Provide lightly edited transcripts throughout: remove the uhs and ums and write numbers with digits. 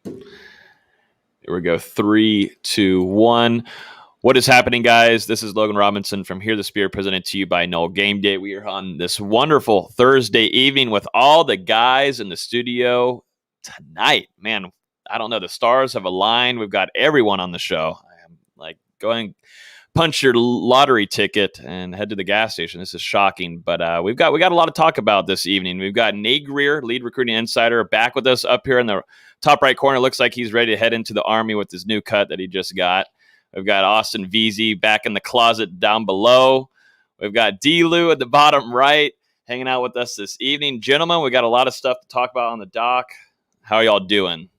Here we go. 3, 2, 1. What is happening, guys? This is Logan Robinson from Hear the Spear, presented to you by NoleGameday. We are on this wonderful Thursday evening with all the guys in the studio tonight. Man, I don't know. The stars have aligned. We've got everyone on the show. I am like going punch your lottery ticket and head to the gas station. This is shocking, but we got a lot to talk about this evening. We've got Nate Greer, lead recruiting insider, back with us up here in the top right corner. Looks like he's ready to head into the Army with his new cut that he just got. We've got Austin Veazey back in the closet down below. We've got D-Lou at the bottom right hanging out with us this evening. Gentlemen, we got a lot of stuff to talk about on the dock. How are y'all doing?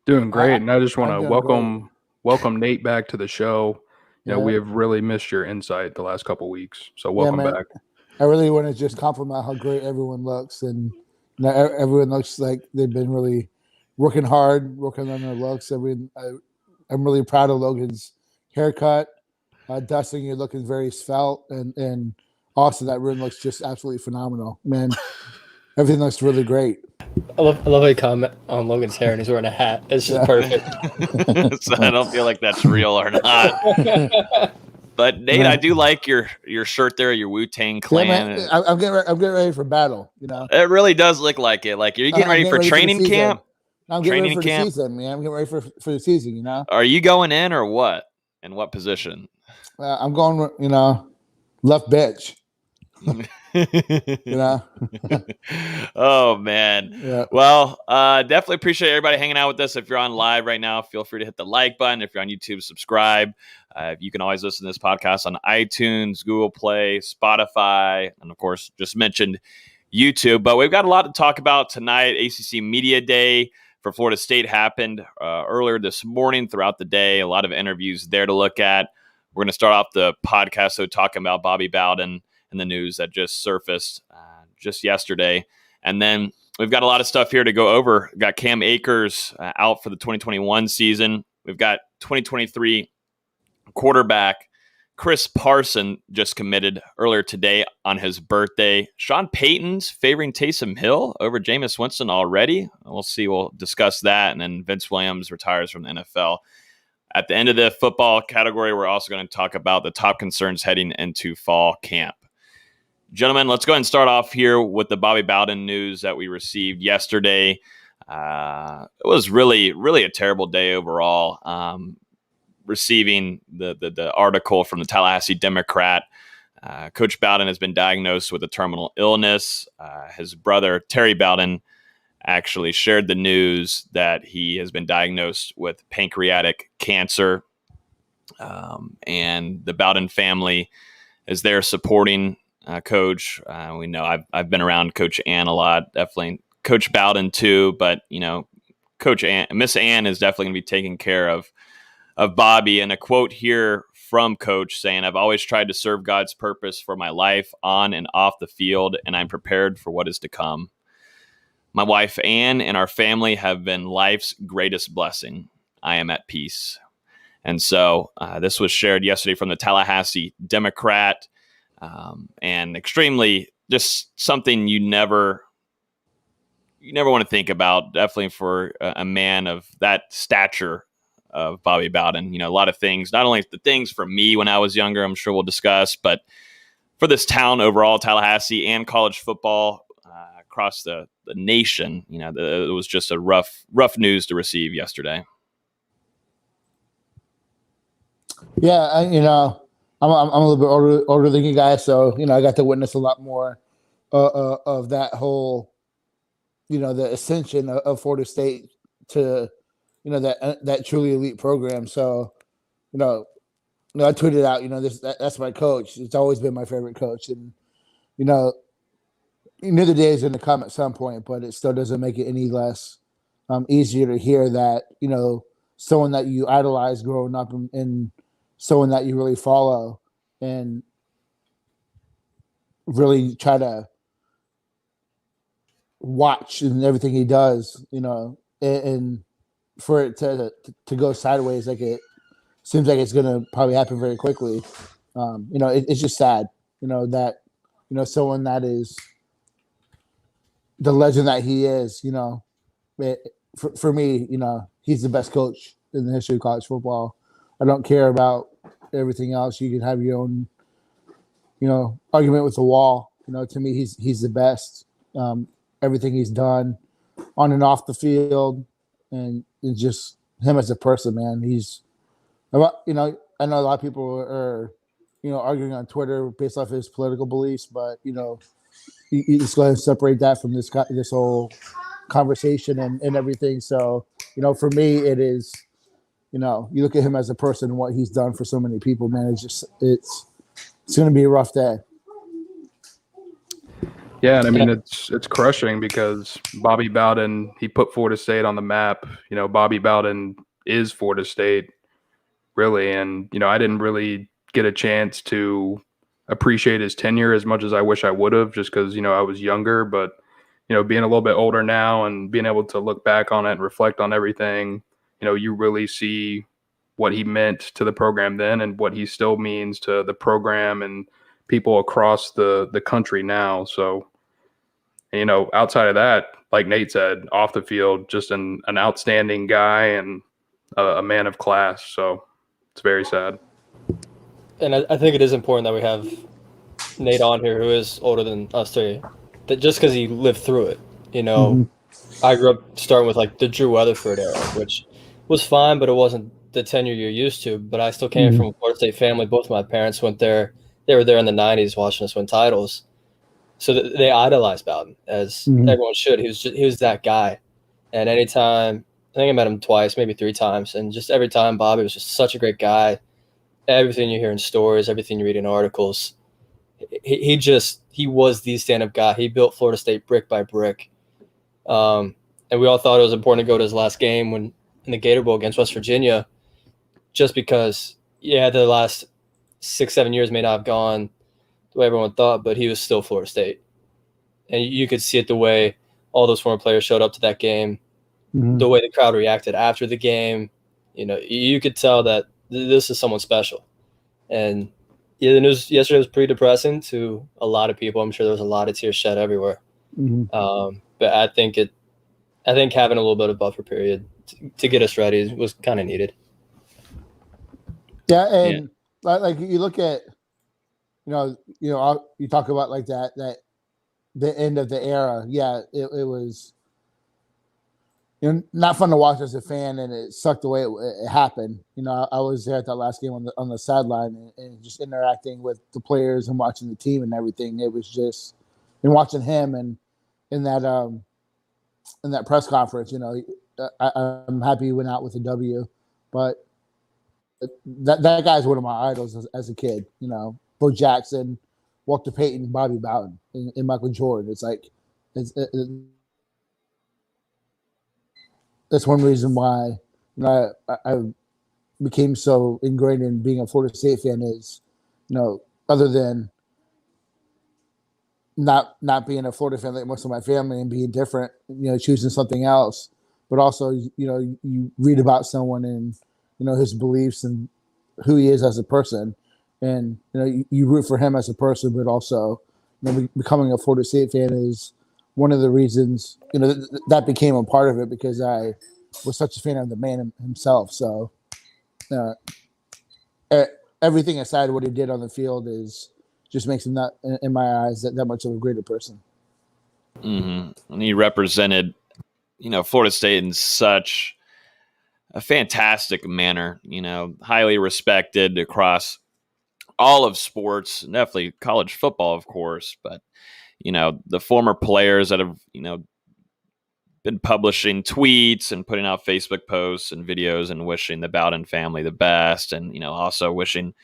Doing great, and I just want to welcome Nate back to the show. You know, we have really missed your insight the last couple of weeks, so welcome back. I really want to just compliment how great everyone looks, and everyone looks like they've been really working hard, working on their looks. I'm really proud of Logan's haircut. Dustin, you're looking very svelte, and Austin, that room looks just absolutely phenomenal. Man, everything looks really great. I love how you comment on Logan's hair and he's wearing a hat. It's just perfect. So I don't feel like that's real or not. But Nate, I do like your shirt there, your Wu-Tang Clan. Yeah, I'm getting ready for battle. You know, it really does look like it. Like, are you getting ready for training camp? I'm getting ready for the season, man. I'm getting ready for the season. You know, are you going in or what? In what position? I'm going. You know, left bench. You know. Oh man. Yeah. Well, definitely appreciate everybody hanging out with us. If you're on live right now, feel free to hit the like button. If you're on YouTube, subscribe. You can always listen to this podcast on iTunes, Google Play, Spotify, and of course, just mentioned YouTube. But we've got a lot to talk about tonight. ACC Media Day for Florida State happened earlier this morning. Throughout the day, a lot of interviews there to look at. We're going to start off the podcast talking about Bobby Bowden and the news that just surfaced just yesterday. And then we've got a lot of stuff here to go over. We've got Cam Akers out for the 2021 season. We've got 2023 quarterback Chris Parson just committed earlier today on his birthday. Sean Payton's favoring Taysom Hill over Jameis Winston already. We'll see. We'll discuss that. And then Vince Williams retires from the NFL. At the end of the football category, we're also going to talk about the top concerns heading into fall camp. Gentlemen, let's go ahead and start off here with the Bobby Bowden news that we received yesterday. It was really, really a terrible day overall. Receiving the article from the Tallahassee Democrat. Coach Bowden has been diagnosed with a terminal illness. His brother, Terry Bowden, actually shared the news that he has been diagnosed with pancreatic cancer. And the Bowden family is there supporting Coach. We know I've been around Coach Ann a lot, definitely Coach Bowden too, but you know, Coach Ann, Miss Ann is definitely going to be taking care of Bobby. And a quote here from Coach saying, "I've always tried to serve God's purpose for my life on and off the field, and I'm prepared for what is to come. My wife Ann and our family have been life's greatest blessing. I am at peace." And so this was shared yesterday from the Tallahassee Democrat. And extremely just something you never want to think about, definitely for a man of that stature of Bobby Bowden. You know, a lot of things, not only the things for me when I was younger, I'm sure we'll discuss, but for this town overall, Tallahassee, and college football across the nation, you know, it was just a rough news to receive yesterday. Yeah, I'm a little bit older than you guys, so I got to witness a lot more of that whole, the ascension of Florida State to, that truly elite program. So, I tweeted out, that's my coach. It's always been my favorite coach, and you knew the day is going to come at some point, but it still doesn't make it any less easier to hear that someone that you idolize growing up and someone that you really follow and really try to watch and everything he does, and for it to go sideways, like it seems like it's going to probably happen very quickly. It's just sad, that, someone that is the legend that he is, for me, he's the best coach in the history of college football. I don't care about everything else. You can have your own, argument with the wall. To me, he's the best. Everything he's done on and off the field, and just him as a person, man. I know a lot of people are, arguing on Twitter based off his political beliefs, but you just go ahead and separate that from this whole conversation and everything. So, for me, it is, you look at him as a person and what he's done for so many people, man. It's going to be a rough day. Yeah, and I mean it's crushing because Bobby Bowden, he put Florida State on the map. Bobby Bowden is Florida State, really, and I didn't really get a chance to appreciate his tenure as much as I wish I would have, just because I was younger. But being a little bit older now and being able to look back on it and reflect on everything, you really see what he meant to the program then and what he still means to the program and people across the country now. So, outside of that, like Nate said, off the field, just an outstanding guy and a man of class. So it's very sad. And I think it is important that we have Nate on here, who is older than us three, that just because he lived through it. I grew up starting with like the Drew Weatherford era, which was fine, but it wasn't the tenure you're used to. But I still came from a Florida State family. Both my parents went there. They were there in the 90s watching us win titles. So they idolized Bowden, as everyone should. He was that guy. And anytime, I think I met him twice, maybe 3 times. And just every time, Bobby was just such a great guy. Everything you hear in stories, everything you read in articles, he was the stand-up guy. He built Florida State brick by brick. And we all thought it was important to go to his last game in the Gator Bowl against West Virginia, just because, the last 6-7 years may not have gone the way everyone thought, but he was still Florida State. And you could see it the way all those former players showed up to that game, the way the crowd reacted after the game. You could tell that this is someone special. And the news yesterday was pretty depressing to a lot of people. I'm sure there was a lot of tears shed everywhere. But I think having a little bit of buffer period to get us ready was kind of needed. Yeah, and like you look at, you talk about like that the end of the era. Yeah, it was not fun to watch as a fan, and it sucked the way it happened. I was there at that last game on the sideline and just interacting with the players and watching the team and everything. It was just, and watching him and in that press conference. I'm happy he went out with a W, but that guy's one of my idols as a kid. Bo Jackson, Walter Payton, Bobby Bowden, and Michael Jordan. It's like that's one reason why I became so ingrained in being a Florida State fan is, other than not being a Florida fan like most of my family and being different, choosing something else, but also, you read about someone and, his beliefs and who he is as a person. And, you root for him as a person, but also, becoming a Florida State fan is one of the reasons, that became a part of it, because I was such a fan of the man himself. So everything aside what he did on the field just makes him not, in my eyes, that much of a greater person. And he represented, Florida State in such a fantastic manner, highly respected across all of sports, definitely college football, of course, but, the former players that have, been publishing tweets and putting out Facebook posts and videos and wishing the Bowden family the best. And, also wishing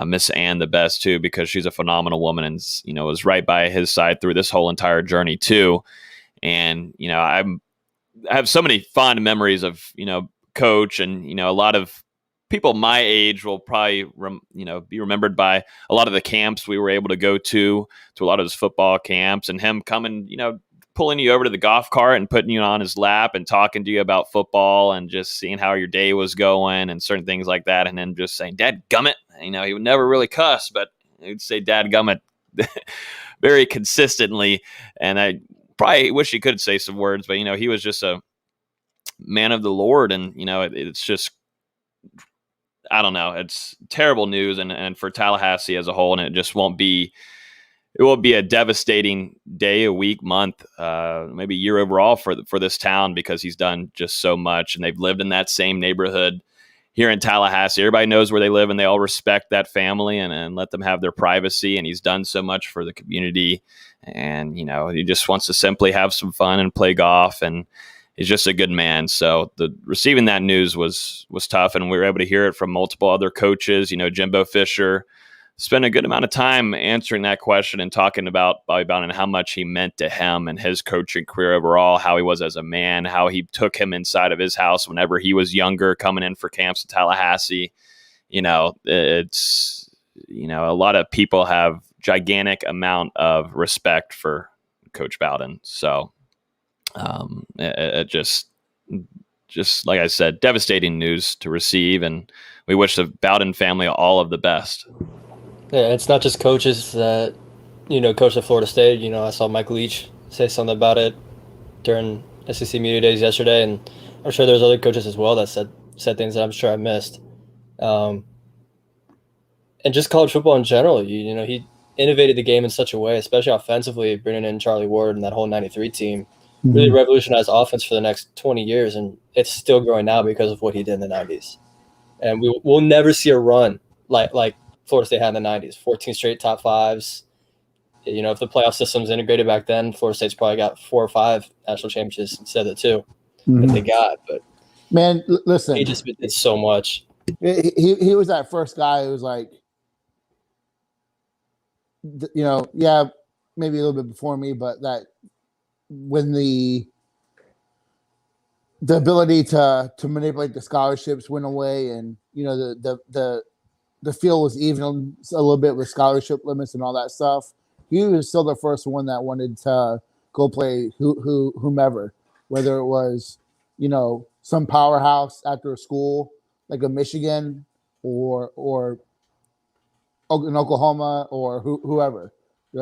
Miss Ann the best too, because she's a phenomenal woman and, was right by his side through this whole entire journey too. And, I have so many fond memories of, Coach, and, a lot of people my age will probably, be remembered by a lot of the camps we were able to go to a lot of his football camps, and him coming, pulling you over to the golf cart and putting you on his lap and talking to you about football and just seeing how your day was going and certain things like that. And then just saying, "Dad gummit," he would never really cuss, but he'd say "Dad gummit" very consistently. And I probably wish he could say some words, but he was just a man of the Lord, and it's just, I don't know, it's terrible news, and for Tallahassee as a whole, and it just won't be. It will be a devastating day, a week, month, maybe year overall for this town, because he's done just so much, and they've lived in that same neighborhood here in Tallahassee. Everybody knows where they live, and they all respect that family and let them have their privacy. And he's done so much for the community, and he just wants to simply have some fun and play golf, and he's just a good man. So receiving that news was tough, and we were able to hear it from multiple other coaches. Jimbo Fisher spent a good amount of time answering that question and talking about Bobby Bowden and how much he meant to him and his coaching career overall, how he was as a man, how he took him inside of his house whenever he was younger, coming in for camps in Tallahassee. It's, a lot of people have gigantic amount of respect for Coach Bowden. So it just like I said, devastating news to receive, and we wish the Bowden family all of the best. Yeah, it's not just coaches that, coach at Florida State. I saw Mike Leach say something about it during SEC Media Days yesterday, and I'm sure there's other coaches as well that said things that I'm sure I missed. And just college football in general, he innovated the game in such a way, especially offensively, bringing in Charlie Ward and that whole 93 team, really revolutionized offense for the next 20 years, and it's still growing now because of what he did in the 90s. And we'll never see a run like Florida State had in the 90s, 14 straight top fives. If the playoff system's integrated back then, Florida State's probably got 4 or 5 national championships instead of the 2 that they got. But man, listen, he just did so much. He was that first guy who was like, maybe a little bit before me, but that when the ability to manipulate the scholarships went away, and the field was even a little bit with scholarship limits and all that stuff, he was still the first one that wanted to go play whomever, whether it was, some powerhouse after a school like a Michigan or in Oklahoma or whoever.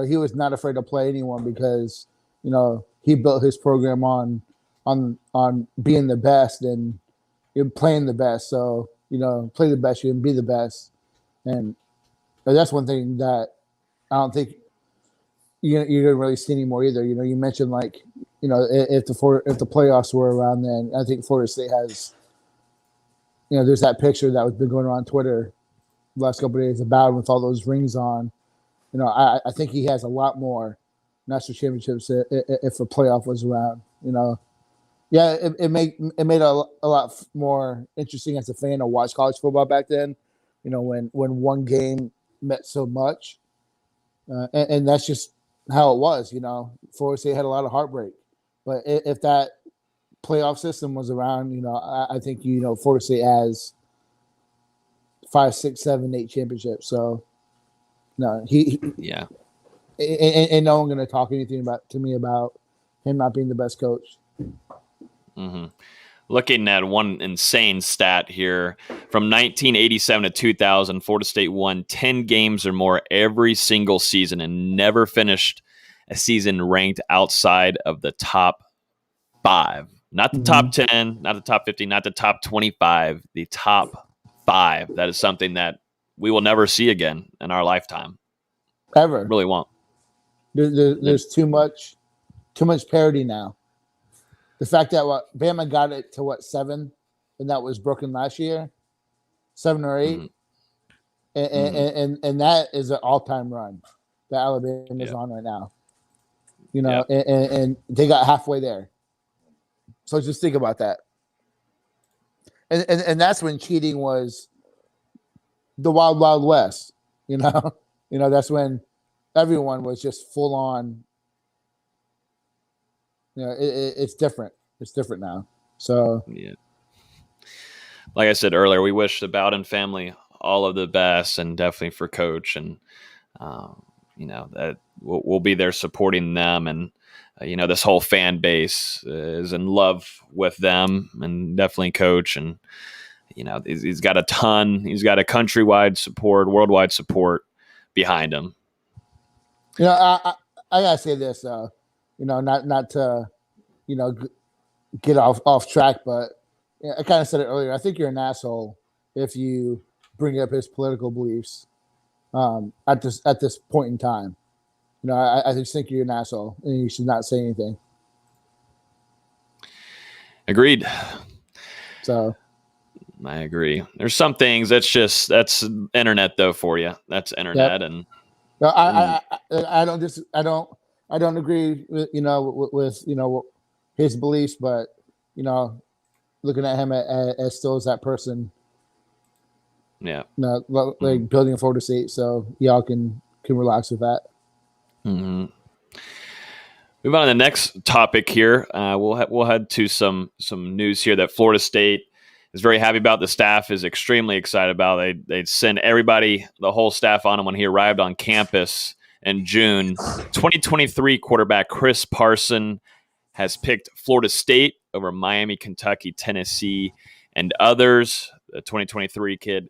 He was not afraid to play anyone because, he built his program on being the best and playing the best. So, play the best, you can be the best. And that's one thing that I don't think you don't really see anymore either. You mentioned if the playoffs were around then, I think Florida State has, there's that picture that was been going around Twitter the last couple of days of Bowden with all those rings on. I think he has a lot more national championships if a playoff was around. Yeah, it made a lot more interesting as a fan to watch college football back then. When one game meant so much, and that's just how it was. Florida State had a lot of heartbreak, but if that playoff system was around, I think Florida State has 5, 6, 7, 8 championships. So no, yeah, and no one going to talk anything to me about him not being the best coach. Mm-hmm. Looking at one insane stat here, from 1987 to 2000, Florida State won 10 games or more every single season and never finished a season ranked outside of the top 5. Not the top 10, not the top 50, not the top 25, the top 5. That is something that we will never see again in our lifetime. Ever. Really won't. There's too much parity now. The fact that Bama got it to 7, and that was broken last year, 7 or 8, and that is an all-time run that Alabama is on right now. And they got halfway there. So just think about that. And that's when cheating was the wild, wild west. That's when everyone was just full on. It's different. It's different now. So yeah, like I said earlier, we wish the Bowden family all of the best, and definitely for Coach, and that we'll be there supporting them, and this whole fan base is in love with them, and definitely Coach, and he's got a countrywide support, worldwide support behind him. I gotta say this. not to, get off track, but I kind of said it earlier. I think you're an asshole if you bring up his political beliefs at this point in time. I just think you're an asshole and you should not say anything. Agreed. So I agree. There's some things that's internet though for you. That's internet. Yep. And no, I don't agree with his beliefs, but looking at him as still as that person. Yeah. Like building a Florida State, so y'all can relax with that. Mm-hmm. Move on to the next topic here. We'll head to some news here that Florida State is very happy about. The staff is extremely excited about. They send everybody, the whole staff, on him when he arrived on campus in June. 2023 quarterback Chris Parson has picked Florida State over Miami, Kentucky, Tennessee, and others. The 2023 kid.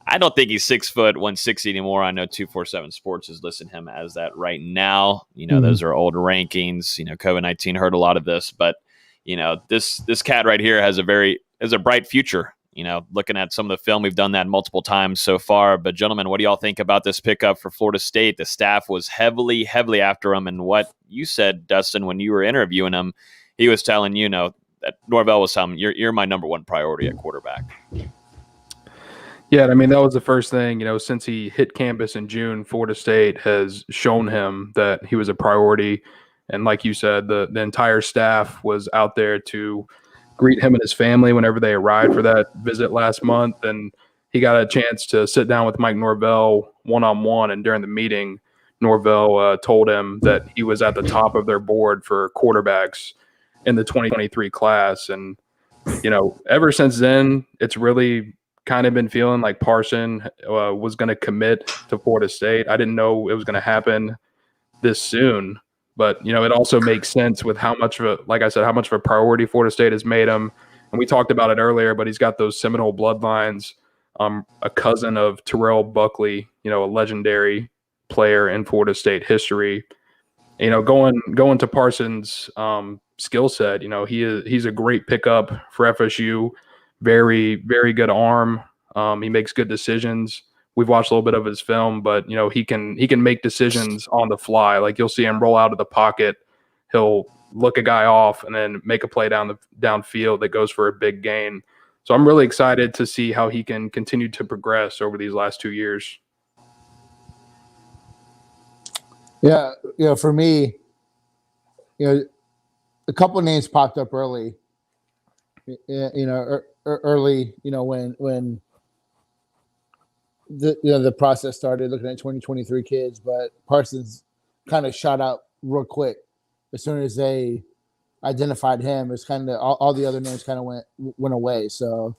I don't think he's 6 foot 160 anymore. I know 247 Sports is listing him as that right now. Those are old rankings. COVID-19 hurt a lot of this, but this cat right here has a bright future. Looking at some of the film, we've done that multiple times so far. But gentlemen, what do y'all think about this pickup for Florida State? The staff was heavily after him, and what you said, Dustin, when you were interviewing him, he was telling that Norvell was telling him, you're my number one priority at quarterback. Yeah, I mean, that was the first thing, since he hit campus in June, Florida State has shown him that he was a priority. And like you said, the entire staff was out there to greet him and his family whenever they arrived for that visit last month. And he got a chance to sit down with Mike Norvell one-on-one. And during the meeting, Norvell told him that he was at the top of their board for quarterbacks in the 2023 class. And, ever since then, it's really kind of been feeling like Parson was going to commit to Florida State. I didn't know it was going to happen this soon, but it also makes sense with how much of a priority Florida State has made him. And we talked about it earlier, but he's got those Seminole bloodlines. A cousin of Terrell Buckley, a legendary player in Florida State history. Going to Parsons' skill set, he's a great pickup for FSU. Very, very good arm. He makes good decisions. We've watched a little bit of his film, but he can make decisions on the fly. Like you'll see him roll out of the pocket. He'll look a guy off and then make a play downfield that goes for a big gain. So I'm really excited to see how he can continue to progress over these last 2 years. Yeah, for me, a couple of names popped up early. Early, when the process started, looking at 2023 kids, but Parsons kind of shot out real quick as soon as they identified him. It's kind of all the other names kind of went away. So,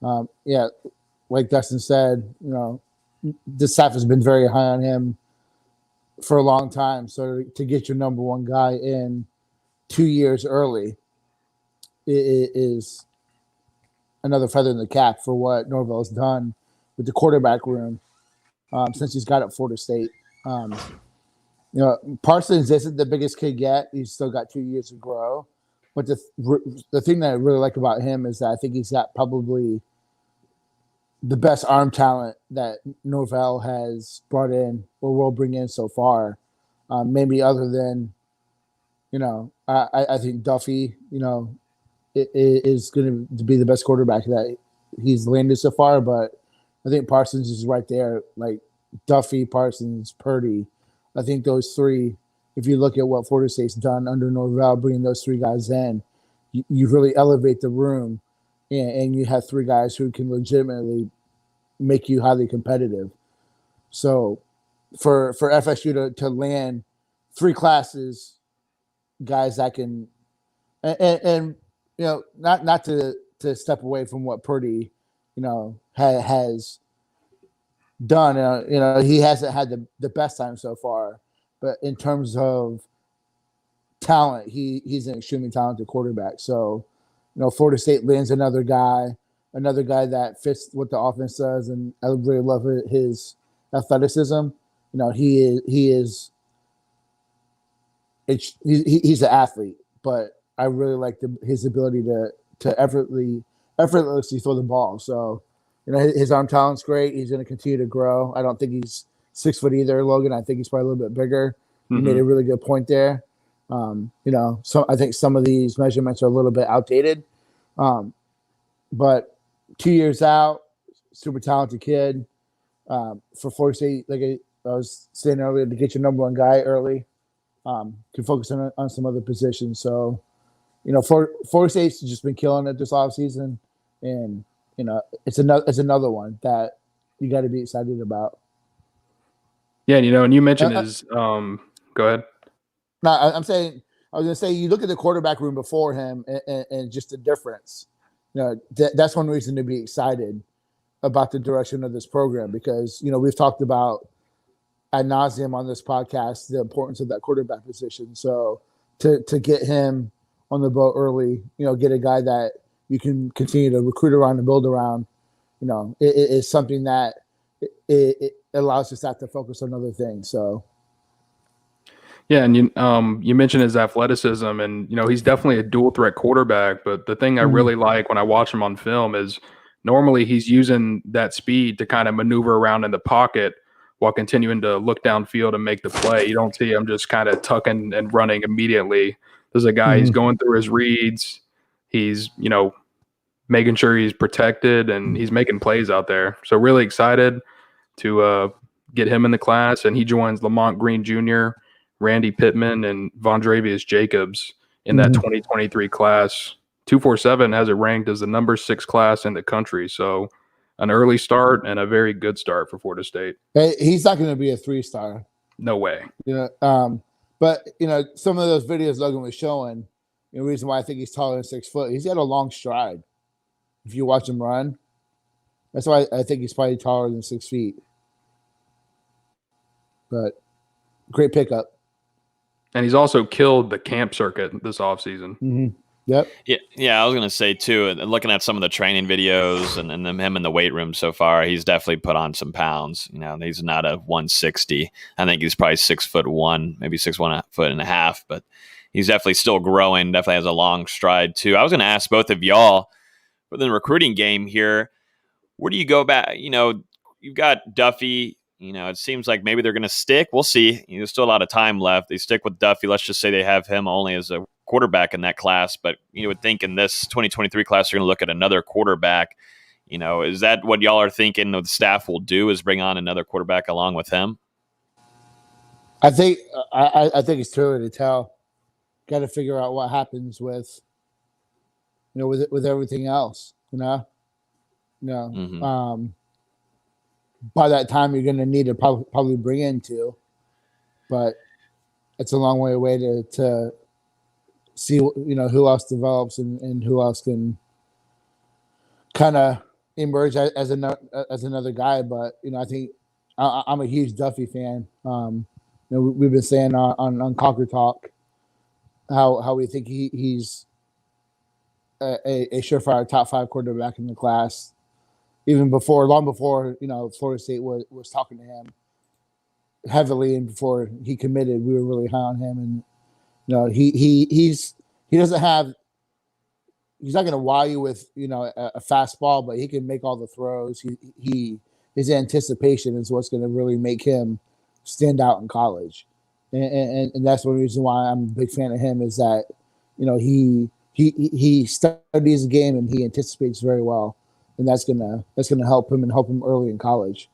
like Dustin said, the staff has been very high on him for a long time. So to get your number one guy in 2 years early is another feather in the cap for what Norvell's done with the quarterback room since he's got at Florida State. Parsons isn't the biggest kid yet. He's still got 2 years to grow. But the thing that I really like about him is that I think he's got probably the best arm talent that Norvell has brought in or will bring in so far. Maybe other than, I think Duffy, is going to be the best quarterback that he's landed so far, but I think Parsons is right there, like Duffy, Parsons, Purdy. I think those three, if you look at what Florida State's done under Norvell, bringing those three guys in, you really elevate the room, and you have three guys who can legitimately make you highly competitive. So for FSU to land three classes, guys that can and not to step away from what Purdy has done. He hasn't had the best time so far, but in terms of talent, he's an extremely talented quarterback. So Florida State lands another guy that fits what the offense does, and I really love his athleticism. He is he's an athlete, but I really like his ability to effortlessly throw the ball. So, his arm talent's great. He's going to continue to grow. I don't think he's 6 foot either, Logan. I think he's probably a little bit bigger. You made a really good point there. So I think some of these measurements are a little bit outdated. But 2 years out, super talented kid. For Florida State, like I was saying earlier, to get your number one guy early, can focus on some other positions. So, Florida State's just been killing it this offseason, and it's another one that you got to be excited about. Yeah, and you mentioned his. Go ahead. No, I was going to say, you look at the quarterback room before him, and just the difference. That's one reason to be excited about the direction of this program, because we've talked about ad nauseum on this podcast the importance of that quarterback position. So to get him on the boat early, get a guy that you can continue to recruit around and build around, it is something that it allows us to focus on other things. So. Yeah, and you mentioned his athleticism, and he's definitely a dual threat quarterback. But the thing I really like when I watch him on film is normally he's using that speed to kind of maneuver around in the pocket while continuing to look downfield and make the play. You don't see him just kind of tucking and running immediately. There's a guy, he's going through his reads. He's, making sure he's protected, and he's making plays out there. So really excited to get him in the class, and he joins Lamont Green Jr., Randy Pittman, and Vondravius Jacobs in that 2023 class. 247 has it ranked as the number 6 class in the country. So an early start and a very good start for Florida State. Hey, he's not going to be a 3-star. No way. But some of those videos Logan was showing, the reason why I think he's taller than 6 foot, he's got a long stride. If you watch him run, that's why I think he's probably taller than 6 feet. But great pickup. And he's also killed the camp circuit this offseason. Yep. Yeah, I was going to say, too, looking at some of the training videos and him in the weight room so far, he's definitely put on some pounds. He's not a 160. I think he's probably 6'1", maybe 6'1.5 foot, but he's definitely still growing, definitely has a long stride, too. I was going to ask both of y'all, for the recruiting game here, where do you go back? You've got Duffy. It seems like maybe they're going to stick. We'll see. There's still a lot of time left. They stick with Duffy. Let's just say they have him only as a quarterback in that class. But you would think in this 2023 class, they're going to look at another quarterback. Is that what y'all are thinking the staff will do, is bring on another quarterback along with him? I think it's too early to tell. Got to figure out what happens with everything else. By that time, you're going to need to probably bring in 2, but it's a long way away to see who else develops and who else can kind of emerge as another guy. But I think I'm a huge Duffy fan. We've been saying on Conquer Talk how we think he's a surefire top 5 quarterback in the class. Long before Florida State was talking to him heavily, and before he committed, we were really high on him. And he's not going to wow you with a fastball, but he can make all the throws. His anticipation is what's going to really make him stand out in college, and that's one reason why I'm a big fan of him, is that he studies the game and he anticipates very well. And that's gonna help him early in college.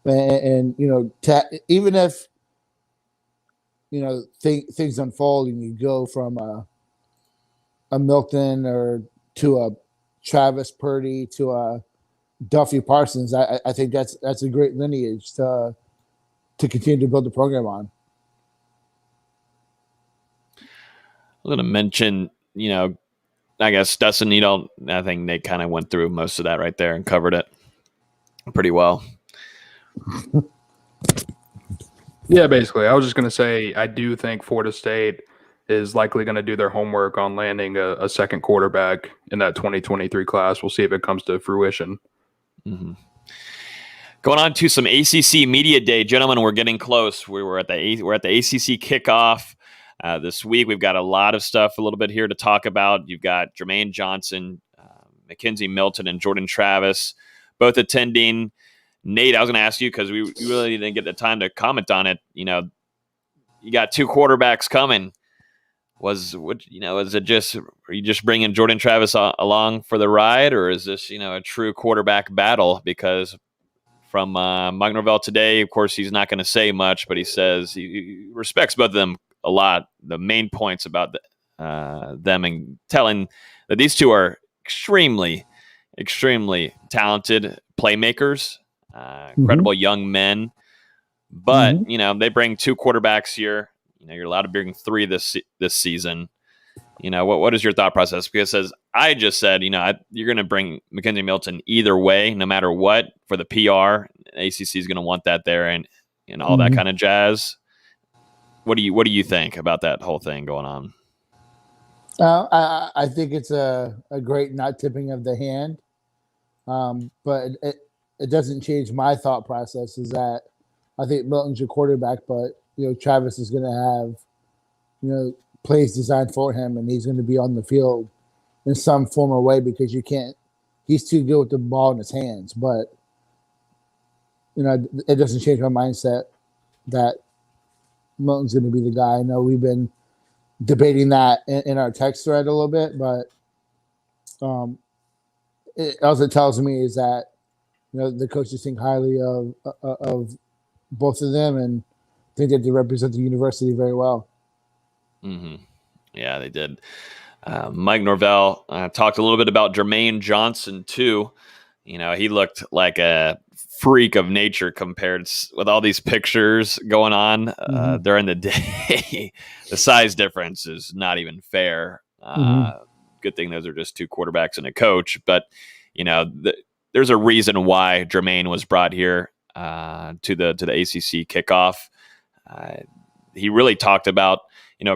And even if things unfold and you go from a Milton or to a Travis Purdy to a Duffy Parsons, I think that's a great lineage to continue to build the program on. I'm going to mention, I guess Dustin, I think they kind of went through most of that right there and covered it pretty well. Yeah, basically. I was just going to say, I do think Florida State is likely going to do their homework on landing a second quarterback in that 2023 class. We'll see if it comes to fruition. Going on to some ACC Media Day, gentlemen. We're getting close. We're at the ACC kickoff this week. We've got a lot of stuff, a little bit here to talk about. You've got Jermaine Johnson, McKenzie Milton, and Jordan Travis both attending. Nate, I was going to ask you because we really didn't get the time to comment on it. You know, you got two quarterbacks coming. Is it just, are you just bringing Jordan Travis along for the ride, or is this, a true quarterback battle? Because from Mike Norvell today, of course, he's not going to say much, but he says he respects both of them a lot. The main points about them and telling that these two are extremely, extremely talented playmakers, incredible young men. But, they bring two quarterbacks here. You're allowed to bring three this season. What is your thought process? Because as I just said, you're going to bring McKenzie Milton either way, no matter what, for the PR. ACC is going to want that there and all that kind of jazz. What do you think about that whole thing going on? I think it's a great not tipping of the hand, but it doesn't change my thought process. Is that I think Milton's your quarterback, but Travis is going to have plays designed for him, and he's going to be on the field in some form or way because he's too good with the ball in his hands. But it doesn't change my mindset that Milton's going to be the guy. I know we've been debating that in our text thread a little bit, but all it tells me is that the coaches think highly of both of them and think that they represent the university very well. Mm-hmm. Yeah, they did. Mike Norvell talked a little bit about Jermaine Johnson too. He looked like a freak of nature compared with all these pictures going on during the day. The size difference is not even fair. Good thing those are just two quarterbacks and a coach. But there's a reason why Jermaine was brought here to the ACC kickoff. He really talked about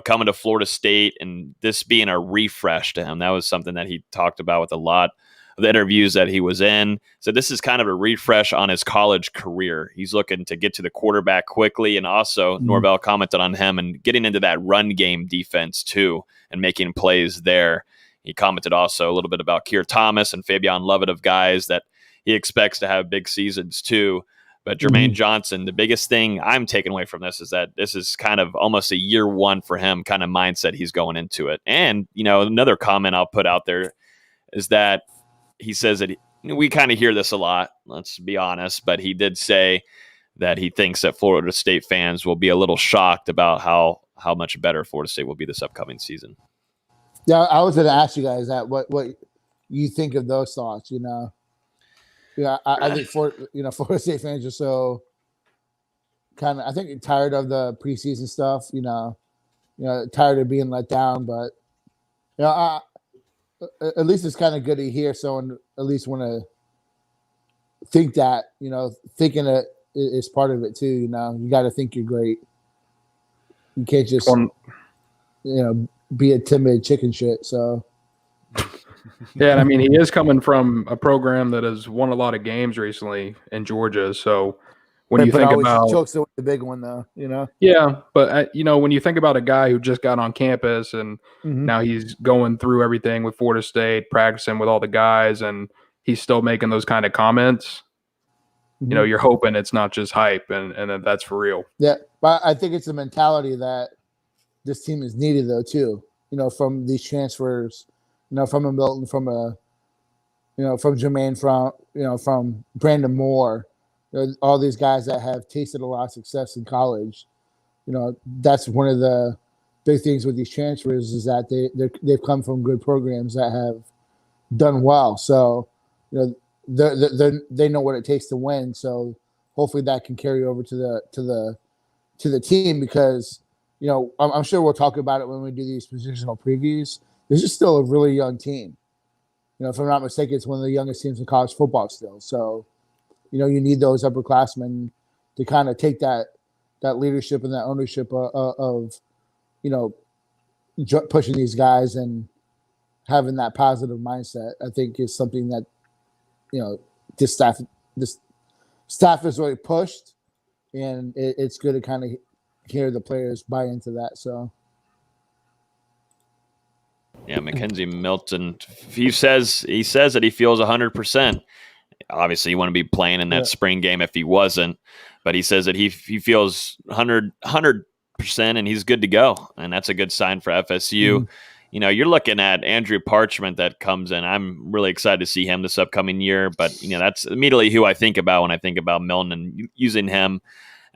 coming to Florida State and this being a refresh to him. That was something that he talked about with a lot of the interviews that he was in. So this is kind of a refresh on his college career. He's looking to get to the quarterback quickly, and also Norvell commented on him and getting into that run game defense too and making plays there. He commented also a little bit about Keir Thomas and Fabian Lovett, of guys that he expects to have big seasons too. But Jermaine Johnson, the biggest thing I'm taking away from this is that this is kind of almost a year one for him kind of mindset he's going into it. And, another comment I'll put out there is that he says that we kind of hear this a lot, let's be honest, but he did say that he thinks that Florida State fans will be a little shocked about how much better Florida State will be this upcoming season. Yeah, I was going to ask you guys that what you think of those thoughts, Yeah, I think Florida State fans are so kind of, I think, tired of the preseason stuff. Tired of being let down. But at least it's kind of good to hear someone at least want to think that. Thinking it is part of it too. You got to think you're great. You can't just be a timid chicken shit. So. Yeah, and I mean, he is coming from a program that has won a lot of games recently in Georgia. So when you think about chokes the big one, though, Yeah, but when you think about a guy who just got on campus and now he's going through everything with Florida State, practicing with all the guys, and he's still making those kind of comments. You're hoping it's not just hype and that that's for real. Yeah, but I think it's a mentality that this team is needed, though, too. From these transfers. From a Milton, from Jermaine, from Brandon Moore, all these guys that have tasted a lot of success in college. That's one of the big things with these transfers is that they've come from good programs that have done well. So, they know what it takes to win. So hopefully that can carry over to the team because, I'm sure we'll talk about it when we do these positional previews. This is still a really young team. If I'm not mistaken, it's one of the youngest teams in college football still. So, you need those upperclassmen to kind of take that leadership and that ownership of pushing these guys and having that positive mindset. I think is something that, this staff is really pushed, and it's good to kind of hear the players buy into that. So. Yeah, McKenzie Milton. He says that he feels 100%. Obviously, you want to be playing in that spring game if he wasn't, but he says that he feels 100%, and he's good to go, and that's a good sign for FSU. Mm-hmm. You know, you're looking at Andrew Parchment that comes in. I'm really excited to see him this upcoming year, but you know, that's immediately who I think about when I think about Milton and using him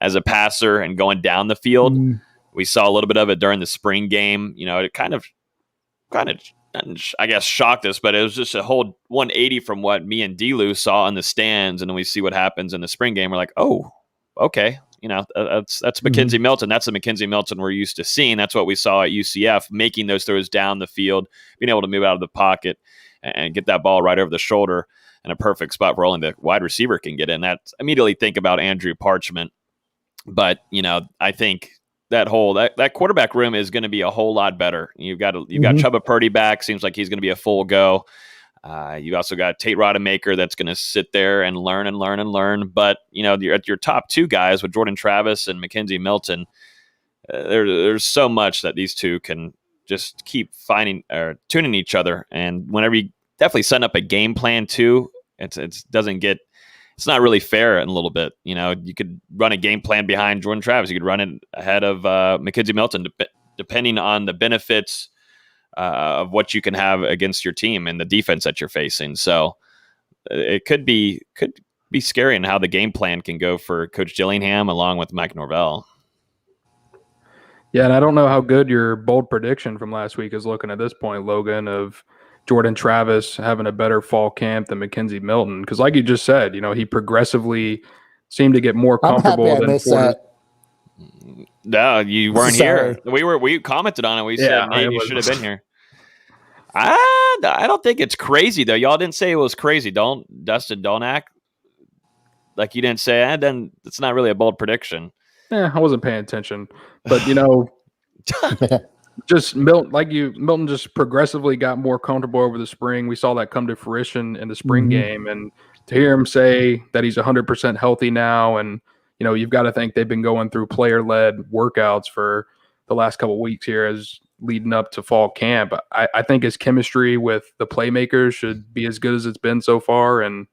as a passer and going down the field. Mm-hmm. We saw a little bit of it during the spring game. You know, it kind of, I guess, shocked us, but it was just a whole 180 from what me and D-Lou saw in the stands. And then we see what happens in the spring game. We're like, oh, okay. You know, that's McKenzie Milton. That's the McKenzie Milton we're used to seeing. That's what we saw at UCF, making those throws down the field, being able to move out of the pocket and get that ball right over the shoulder in a perfect spot where only the wide receiver can get in. That immediately think about Andrew Parchment. But, you know, I think that quarterback room is going to be a whole lot better. You've got Chubba Purdy back. Seems like he's going to be a full go. You've also got Tate Rodemaker that's going to sit there and learn. But, you know, at your top two guys with Jordan Travis and McKenzie Milton, there's so much that these two can just keep finding or tuning each other. And whenever you definitely set up a game plan too, it's not really fair in a little bit. You know, you could run a game plan behind Jordan Travis. You could run it ahead of McKenzie Milton, depending on the benefits of what you can have against your team and the defense that you're facing. So it could be scary in how the game plan can go for Coach Dillingham along with Mike Norvell. Yeah, and I don't know how good your bold prediction from last week is looking at this point, Logan, of Jordan Travis having a better fall camp than McKenzie Milton. Because like you just said, you know, he progressively seemed to get more comfortable than Florida. No, you weren't here. We commented on it. We said, Nate, you should have been here. I don't think it's crazy, though. Y'all didn't say it was crazy. Dustin, don't act like you didn't say it. Then it's not really a bold prediction. I wasn't paying attention. But, you know, just Milton just progressively got more comfortable over the spring. We saw that come to fruition in the spring game. And to hear him say that he's 100% healthy now, and, you know, you've got to think they've been going through player-led workouts for the last couple of weeks here as leading up to fall camp. I think his chemistry with the playmakers should be as good as it's been so far. And,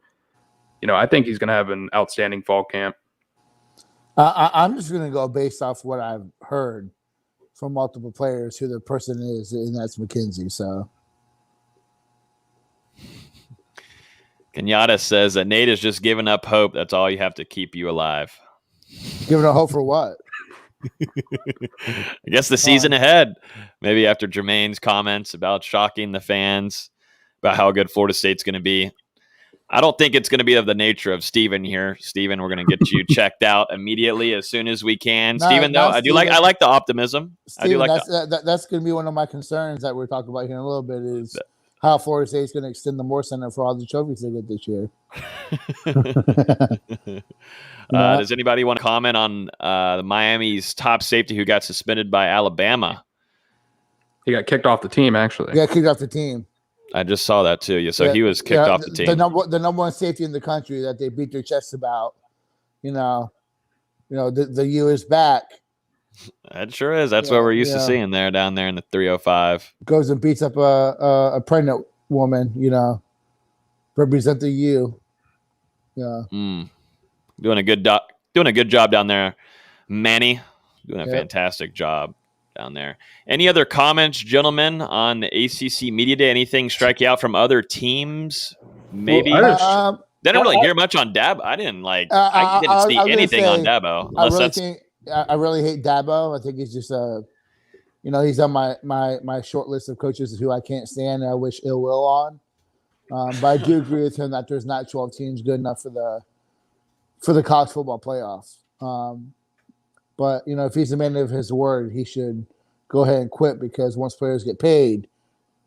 you know, I think he's going to have an outstanding fall camp. I'm just going to go based off what I've heard from multiple players who the person is, and that's McKenzie. So Kenyatta says that Nate is just giving up hope. That's all you have to keep you alive. Giving up hope for what? I guess the season ahead. Maybe after Jermaine's comments about shocking the fans about how good Florida State's going to be. I don't think it's going to be of the nature of Steven here. Steven, we're going to get you checked out immediately as soon as we can. Steven, though, I like the optimism. Steven, that's going to be one of my concerns that we're talking about here in a little bit is how Florida State's going to extend the Moore Center for all the trophies they get this year. Does anybody want to comment on the Miami's top safety who got suspended by Alabama? He got kicked off the team, actually. Yeah, kicked off the team. I just saw that too. Yeah, so he was kicked off the team. The number one safety in the country that they beat their chests about. You know, the U is back. That sure is. That's what we're used to seeing down there in the 305. Goes and beats up a pregnant woman. You know, represent the U. Yeah. Doing a good job down there, Manny. Doing a fantastic job down there. Any other comments, gentlemen, on the ACC Media Day? Anything strike you out from other teams? Maybe. Well, they don't really hear much on Dabo. I didn't see anything on Dabo. I really hate Dabo. I think he's just he's on my short list of coaches who I can't stand and I wish ill will on. But I do agree with him that there's not 12 teams good enough for the college football playoffs. But, you know, if he's a man of his word, he should go ahead and quit because once players get paid,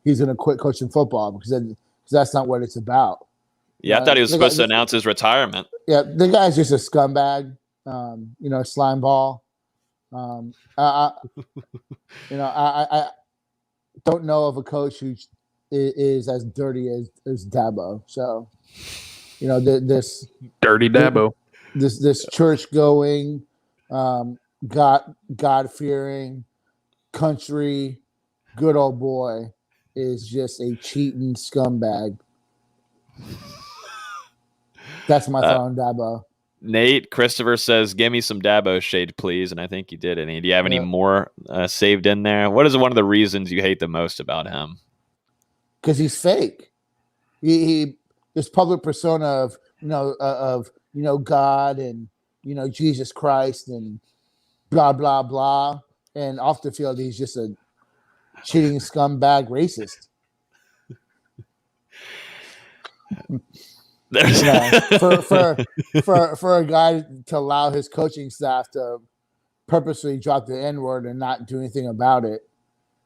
he's going to quit coaching football because that's not what it's about. Yeah, I thought he was supposed to announce his retirement. Yeah, the guy's just a scumbag, slime ball. I don't know of a coach who is as dirty as Dabo. So, this dirty Dabo. this church going, God fearing, country, good old boy is just a cheating scumbag. That's my thought on Dabo. Nate Christopher says, "Give me some Dabo shade, please." And I think you did. And do you have any more saved in there? What is one of the reasons you hate the most about him? Because he's fake. He this public persona of God and Jesus Christ and blah blah blah, and off the field he's just a cheating scumbag racist. For a guy to allow his coaching staff to purposely drop the N-word and not do anything about it,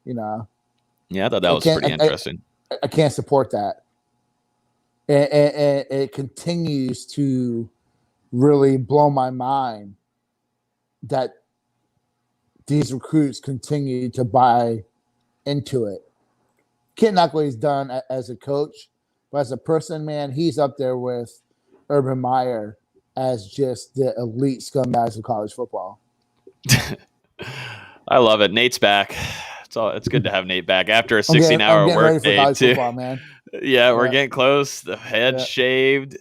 Yeah, I thought that was pretty interesting. I can't support that. And it continues to really blow my mind that these recruits continue to buy into it. Can't knock what he's done as a coach, but as a person, man, he's up there with Urban Meyer as just the elite scumbags of college football. I love it. Nate's back. It's good to have Nate back after a 16-hour work day too. Football, man. Yeah, we're getting close. The head shaved.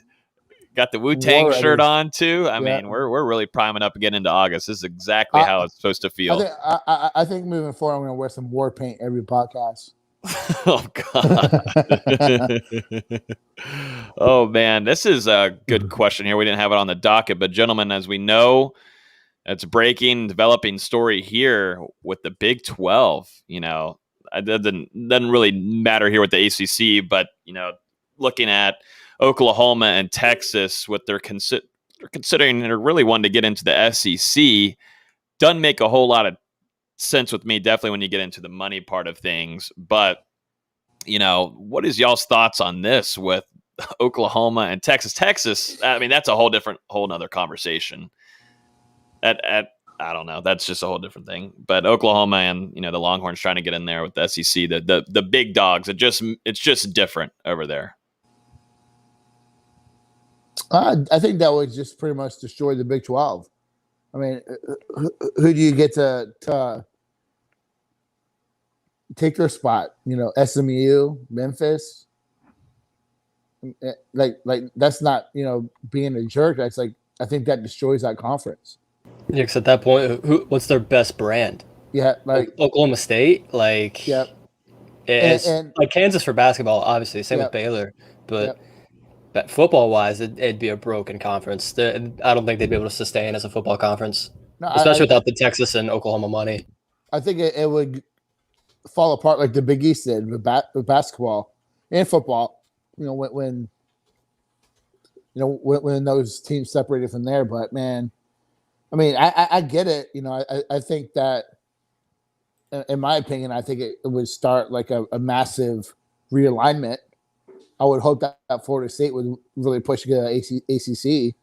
Got the Wu-Tang shirt on too. I mean, we're really priming up again into August. This is exactly how it's supposed to feel. I think moving forward, I'm going to wear some war paint every podcast. Oh God. Oh man, this is a good question here. We didn't have it on the docket, but gentlemen, as we know, it's breaking, developing story here with the Big 12. It doesn't really matter here with the ACC, but looking at Oklahoma and Texas, what they're considering, they're really wanting to get into the SEC. Doesn't make a whole lot of sense with me, definitely when you get into the money part of things. But what is y'all's thoughts on this with Oklahoma and Texas? I mean, that's a whole nother conversation. I don't know. That's just a whole different thing. But Oklahoma and the Longhorns trying to get in there with the SEC, the big dogs. It's just different over there. I think that would just pretty much destroy the Big 12. I mean, who do you get to take their spot? SMU, Memphis. Like that's not being a jerk. That's like I think that destroys that conference. Yeah, because at that point, what's their best brand? Yeah, like Oklahoma State. Like, yeah, it's like Kansas for basketball, obviously. Same with Baylor, but football wise, it'd be a broken conference. I don't think they'd be able to sustain as a football conference, especially without the Texas and Oklahoma money. I think it would fall apart like the Big East did with basketball and football. When those teams separated from there, but man. I mean, I get it. I think that, in my opinion, I think it would start like a massive realignment. I would hope that Florida State would really push to get an ACC.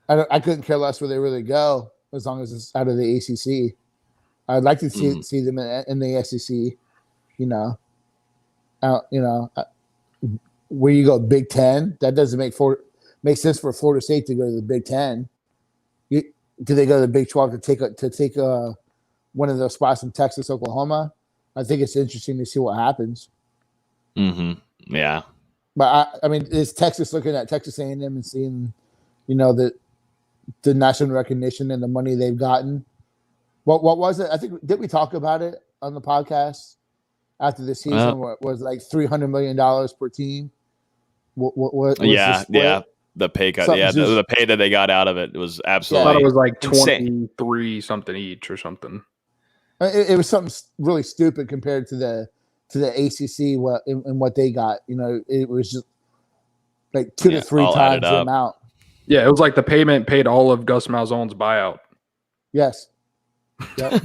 I couldn't care less where they really go as long as it's out of the ACC. I'd like to see them in the SEC. Where you go Big Ten, that doesn't make sense for Florida State to go to the Big Ten. Do they go to the Big 12 to take one of those spots in Texas, Oklahoma? I think it's interesting to see what happens. Mm-hmm. Yeah. But I mean, is Texas looking at Texas A&M and seeing, the national recognition and the money they've gotten? What was it? I think did we talk about it on the podcast after the season? Where it was like $300 million per team. What was the pay cut, the pay that they got out of it was absolutely. I thought it was like 23 something each or something. It was something really stupid compared to the ACC and what they got. It was just like 2 to 3 times the amount. Yeah, it was like the payment paid all of Gus Malzahn's buyout. Yes. Yep.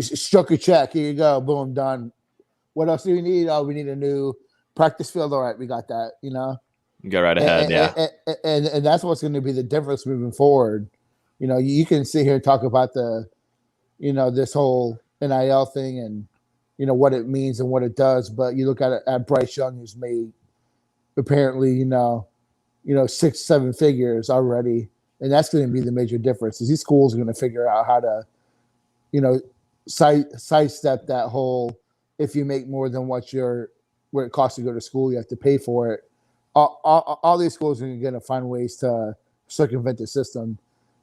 Struck a check. Here you go. Boom, done. What else do we need? Oh, we need a new practice field. All right, we got that. Go right ahead. And that's what's going to be the difference moving forward. You can sit here and talk about the, this whole NIL thing and, what it means and what it does. But you look at Bryce Young, who's made apparently, 6-7 figures already. And that's going to be the major difference is these schools are going to figure out how to, sidestep that whole, if you make more than what it costs to go to school, you have to pay for it. All these schools are going to find ways to circumvent the system.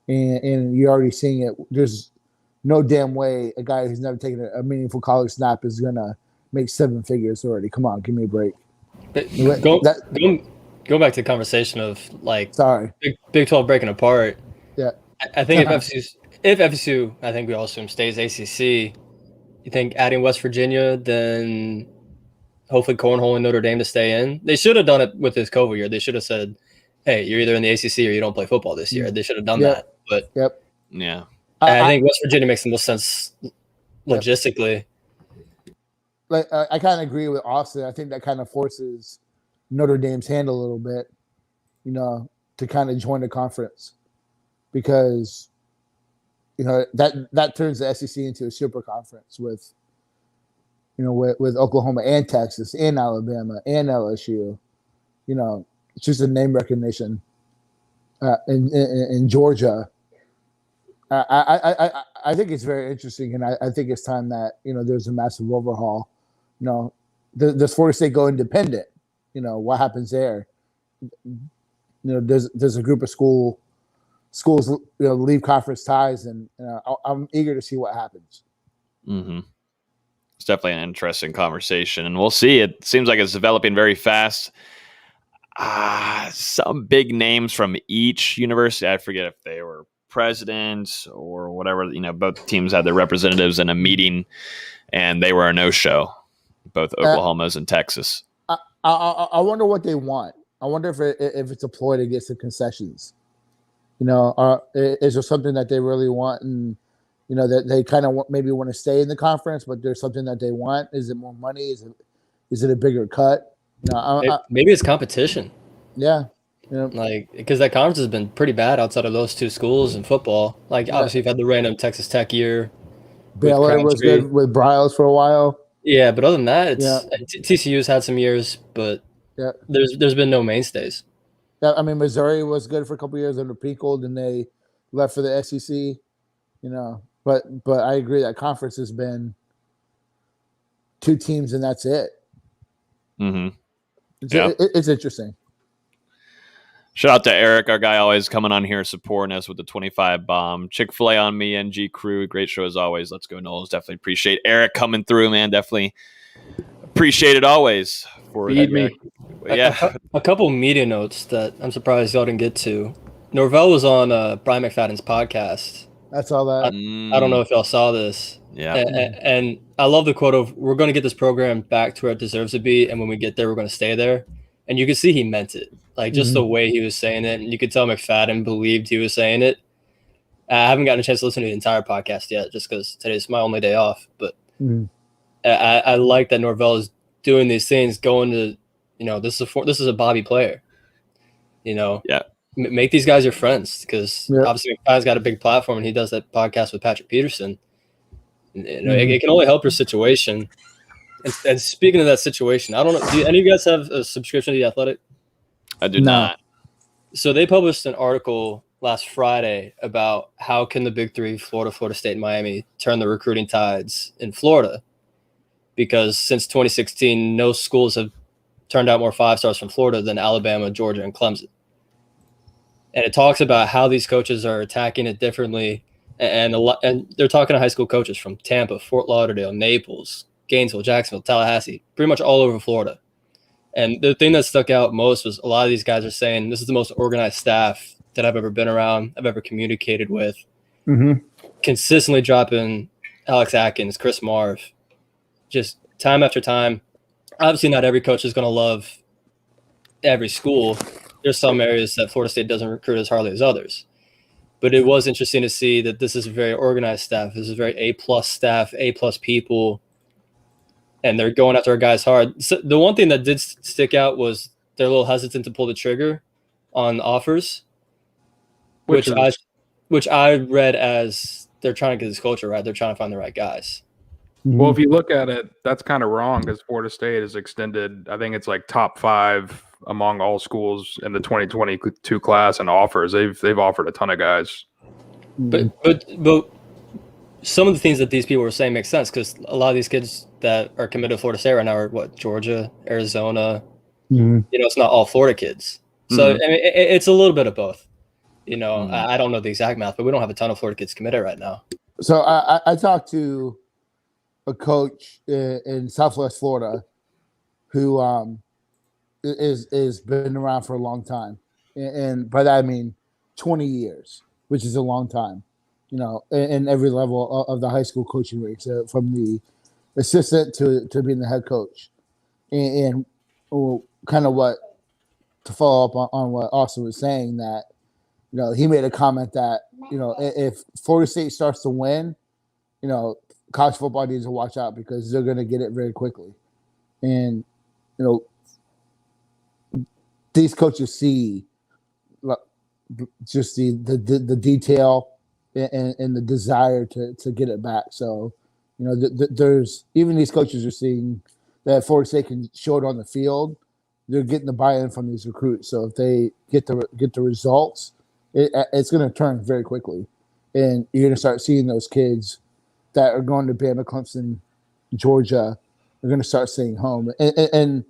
And you're already seeing it. There's no damn way a guy who's never taken a meaningful college snap is going to make 7 figures already. Come on, give me a break. Go back to the conversation of Big 12 breaking apart. Yeah, I think if FSU, I think we all assume stays ACC. You think adding West Virginia, then hopefully cornhole and Notre Dame to stay in. They should have done it with this COVID year. They should have said, "Hey, you're either in the ACC or you don't play football this year." They should have done that. But yeah, I think West Virginia makes the most sense logistically. I kind of agree with Austin. I think that kind of forces Notre Dame's hand a little bit, to kind of join the conference because, that turns the SEC into a super conference with Oklahoma and Texas and Alabama and LSU. It's just a name recognition. In Georgia, I think it's very interesting, and I think it's time that there's a massive overhaul. Does Florida State go independent? What happens there? There's a group of schools leave conference ties, and I'm eager to see what happens. Mm-hmm. It's definitely an interesting conversation, and we'll see. It seems like it's developing very fast. Some big names from each university. I forget if they were presidents or whatever. Both teams had their representatives in a meeting, and they were a no-show. Both Oklahoma's and Texas. I wonder what they want. I wonder if it's a ploy to get some concessions. Is there something that they really want, and that they kind of maybe want to stay in the conference, but there's something that they want? Is it more money? Is it a bigger cut? Maybe it's competition. Yeah. Because that conference has been pretty bad outside of those two schools in football. Obviously, you've had the random Texas Tech year. Baylor was good with Bryles for a while. Yeah, but other than that, TCU's had some years, but there's been no mainstays. Yeah, Missouri was good for a couple of years under Pinkel, and they left for the SEC. But I agree that conference has been 2 teams, and that's it. Mm-hmm. It's interesting. Shout out to Eric, our guy, always coming on here supporting us with the 25 bomb. Chick-fil-A on me, NG crew. Great show as always. Let's go, Noles. Definitely appreciate Eric coming through, man. Definitely appreciate it always. Feed me. Yeah. A couple media notes that I'm surprised y'all didn't get to. Norvell was on Brian McFadden's podcast. That's all that. I don't know if y'all saw this. Yeah. And I love the quote of, "We're going to get this program back to where it deserves to be, and when we get there, we're going to stay there." And you could see he meant it. Just the way he was saying it. And you could tell McFadden believed he was saying it. I haven't gotten a chance to listen to the entire podcast yet just because today's my only day off. But I like that Norvell is doing these things, going to, this is a Bobby player. Make these guys your friends because obviously McFadden's got a big platform and he does that podcast with Patrick Peterson. It can only help your situation. And speaking of that situation, I don't know. Do any of you guys have a subscription to The Athletic? I do not. So they published an article last Friday about how can the Big Three, Florida State, and Miami, turn the recruiting tides in Florida. Because since 2016, no schools have turned out more 5-stars from Florida than Alabama, Georgia, and Clemson. And it talks about how these coaches are attacking it differently. And they're talking to high school coaches from Tampa, Fort Lauderdale, Naples, Gainesville, Jacksonville, Tallahassee, pretty much all over Florida. And the thing that stuck out most was a lot of these guys are saying this is the most organized staff that I've ever been around, I've ever communicated with. Consistently dropping Alex Atkins, Chris Marv, just time after time. Obviously, not every coach is going to love every school. There's some areas that Florida State doesn't recruit as hardly as others. But it was interesting to see that this is a very organized staff. This is a very A-plus staff, A-plus people. And they're going after our guys hard. So the one thing that did stick out was they're a little hesitant to pull the trigger on offers, which I read as they're trying to get this culture right. They're trying to find the right guys. Well, if you look at it, that's kind of wrong because Florida State has extended, I think it's like top 5 among all schools in the 2022 class and offers. They've offered a ton of guys. But some of the things that these people were saying make sense, because a lot of these kids that are committed to Florida State right now are Georgia, Arizona. It's not all Florida kids. So I mean, it's a little bit of both. I don't know the exact math, but we don't have a ton of Florida kids committed right now. So I talked to a coach in Southwest Florida who is been around for a long time, and by that I mean 20 years, which is a long time. In every level of the high school coaching ranks, from the assistant to being the head coach, and kind of what to follow up on what Austin was saying, that he made a comment that if Florida State starts to win, college football needs to watch out because they're going to get it very quickly, and these coaches see just the detail and the desire to get it back. So there's even these coaches are seeing that Florida State can show it on the field. They're getting the buy-in from these recruits. So if they get the results, it's going to turn very quickly, and you're going to start seeing those kids that are going to Bama, Clemson, Georgia. They're going to start staying home, and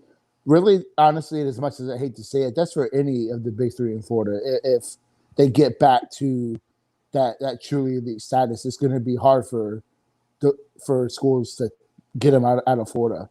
really, honestly, as much as I hate to say it, that's for any of the big three in Florida. If they get back to that truly elite status, it's going to be hard for schools to get them out of Florida.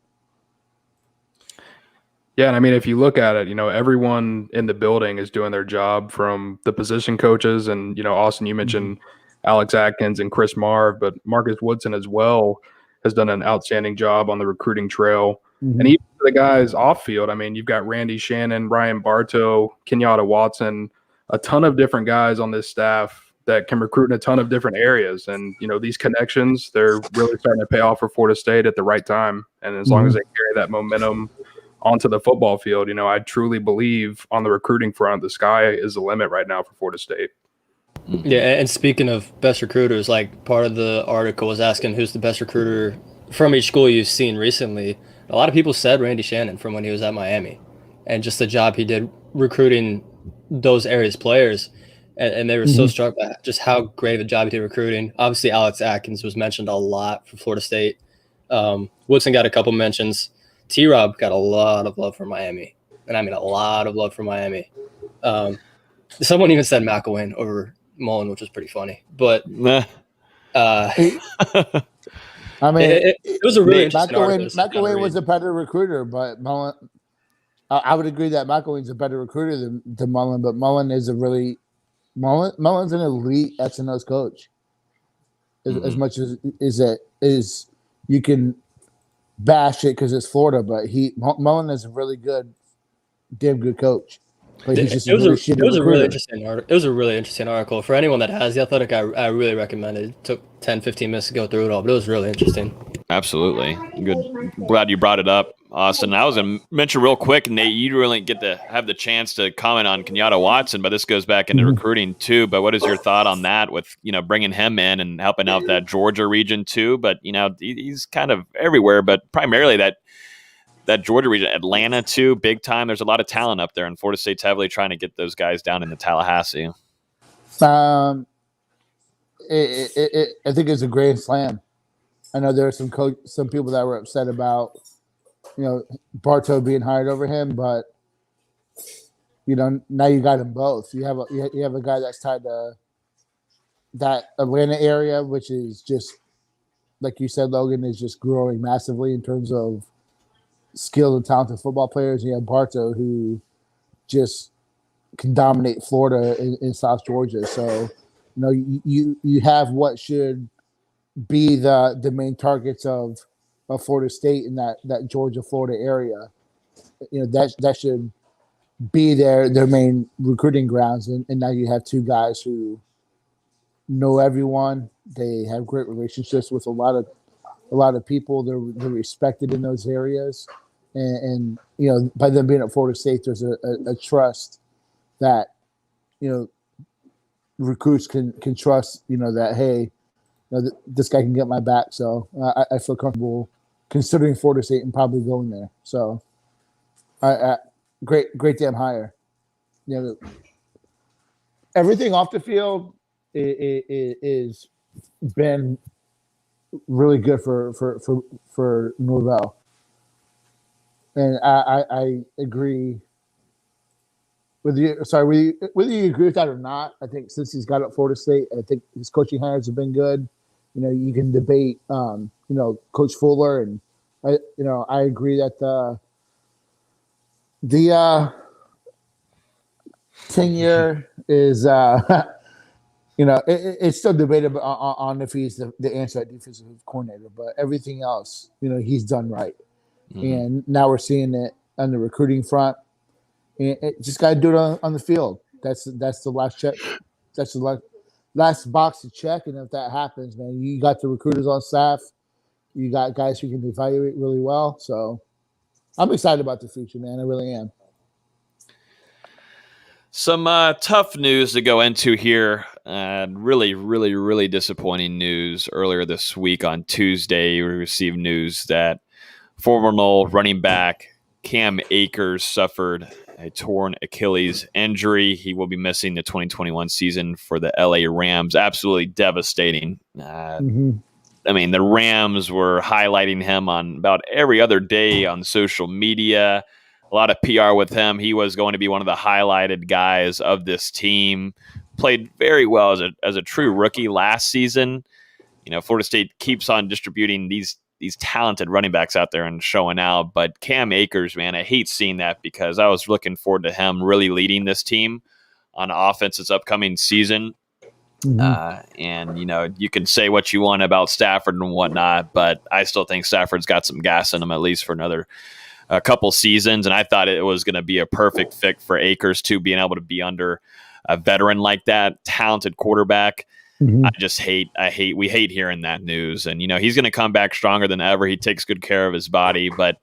Yeah, and I mean, if you look at it, everyone in the building is doing their job, from the position coaches, and Austin, you mentioned Alex Atkins and Chris Marv, but Marcus Woodson as well has done an outstanding job on the recruiting trail. And even the guys off field, I mean, you've got Randy Shannon, Ryan Bartow, Kenyatta Watson, a ton of different guys on this staff that can recruit in a ton of different areas. And, these connections, they're really starting to pay off for Florida State at the right time. And as long as they carry that momentum onto the football field, I truly believe on the recruiting front, the sky is the limit right now for Florida State. Yeah, and speaking of best recruiters, like part of the article was asking who's the best recruiter from each school you've seen recently. A lot of people said Randy Shannon from when he was at Miami, and just the job he did recruiting those areas players. And they were so struck by just how great of a job he did recruiting. Obviously, Alex Atkins was mentioned a lot for Florida State. Woodson got a couple mentions. T-Rob got a lot of love from Miami, and I mean a lot of love from Miami. Someone even said McElwain over Mullen, which was pretty funny. But I mean, it was a really interesting article. McElwain was a better recruiter, but Mullen, I would agree that McElwain's a better recruiter than Mullen, but Mullen's an elite X&O's coach. As much as you can bash it because it's Florida, but Mullen is a really damn good coach. But he's just it was a really interesting article. It was a really interesting article. For anyone that has the Athletic, I really recommend it. It took 10-15 minutes to go through it all, but it was really interesting. Absolutely. Good. Glad you brought it up, Austin. I was going to mention real quick, Nate, you really get to have the chance to comment on Kenyatta Watson, but this goes back into recruiting too. But what is your thought on that with, bringing him in and helping out that Georgia region too? But, he's kind of everywhere, but primarily that Georgia region, Atlanta too, big time. There's a lot of talent up there, and Florida State's heavily trying to get those guys down into Tallahassee. I think it's a grand slam. I know there are some people that were upset about, Bartow being hired over him, but now you got them both. You have a guy that's tied to that Atlanta area, which is just, like you said, Logan, is just growing massively in terms of skilled and talented football players. You have Bartow, who just can dominate Florida in South Georgia. So, you have what should be the main targets of Florida State in that Georgia, Florida area. That should be their main recruiting grounds. And now you have two guys who know everyone. They have great relationships with a lot of people. They're respected in those areas. And by them being at Florida State, there's a trust that, recruits can trust, that, hey, this guy can get my back. So I feel comfortable considering Florida State and probably going there. So great damn hire. You know, everything off the field is been really good for Norvell, and I agree with you. Sorry, whether you agree with that or not, I think since he's got at Florida State, I think his coaching hires have been good. You know, you can debate, Coach Fuller, and I agree that the tenure is, it's still debatable on if he's the answer at defensive coordinator, but everything else, he's done right. Mm-hmm. And now we're seeing it on the recruiting front. And just got to do it on the field. That's the last check. That's the last box to check. And if that happens, man, you got the recruiters on staff. You got guys who can evaluate really well. So I'm excited about the future, man. I really am. Some tough news to go into here. Really, really, really disappointing news. Earlier this week on Tuesday, we received news that former Nole running back Cam Akers suffered a torn Achilles injury. He will be missing the 2021 season for the LA Rams. Absolutely devastating. I mean, the Rams were highlighting him on about every other day on social media. A lot of PR with him. He was going to be one of the highlighted guys of this team. Played very well as a true rookie last season. Florida State keeps on distributing these talented running backs out there and showing out. But Cam Akers, man, I hate seeing that because I was looking forward to him really leading this team on offense this upcoming season. And, you can say what you want about Stafford and whatnot, but I still think Stafford's got some gas in him at least for another couple seasons. And I thought it was going to be a perfect fit for Akers too, being able to be under a veteran like that, talented quarterback. We hate hearing that news. And, he's going to come back stronger than ever. He takes good care of his body, but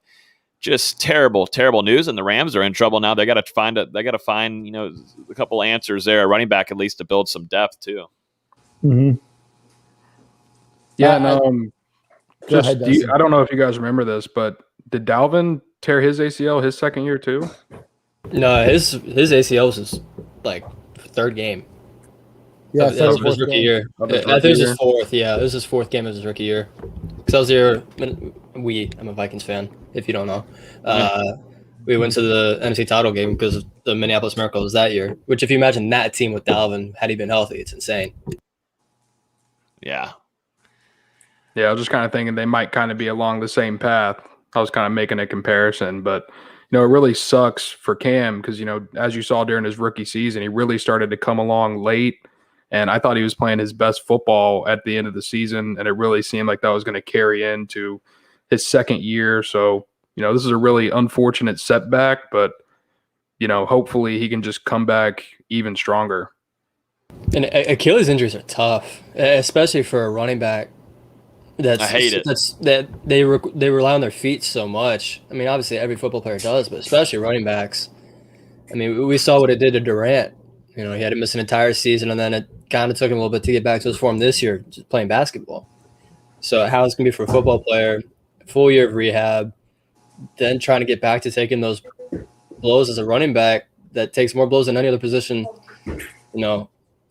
just terrible, terrible news. And the Rams are in trouble now. They got to find a couple answers there, a running back at least to build some depth too. Yeah. I don't know if you guys remember this, but did Dalvin tear his ACL his second year too? No, his ACL was his third game. Yeah, of his rookie year. I think it was his fourth. Yeah, it was his fourth game of his rookie year. Because I was here. I'm a Vikings fan. If you don't know, we went to the NFC title game because of the Minneapolis Miracle was that year. Which, if you imagine that team with Dalvin, had he been healthy, it's insane. Yeah. Yeah, I was just kind of thinking they might kind of be along the same path. I was kind of making a comparison, but it really sucks for Cam because as you saw during his rookie season, he really started to come along late. And I thought he was playing his best football at the end of the season, and it really seemed like that was going to carry into his second year. So, this is a really unfortunate setback, but, hopefully he can just come back even stronger. And Achilles injuries are tough, especially for a running back. I hate it. They rely on their feet so much. I mean, obviously every football player does, but especially running backs. I mean, we saw what it did to Durant. He had to miss an entire season, and then it kind of took him a little bit to get back to his form this year, just playing basketball. So how it's going to be for a football player, full year of rehab, then trying to get back to taking those blows as a running back that takes more blows than any other position,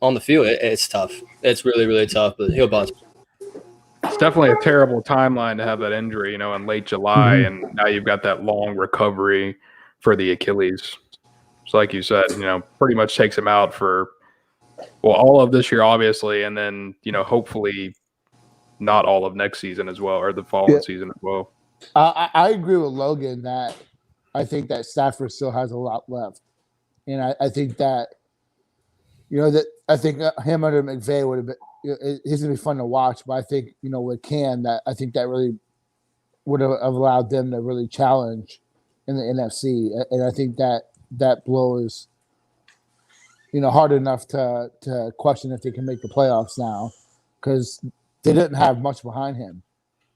on the field. It's tough. It's really, really tough, but he'll bounce. It's definitely a terrible timeline to have that injury, in late July, and now you've got that long recovery for the Achilles. So like you said, pretty much takes him out for, all of this year, obviously, and then, hopefully not all of next season as well, or the following season as well. I agree with Logan that I think that Stafford still has a lot left. And I think that, I think him under McVay would have been, he's going to be fun to watch, but I think, with Cam, that I think that really would have allowed them to really challenge in the NFC. And I think that blow is, hard enough to question if they can make the playoffs now because they didn't have much behind him.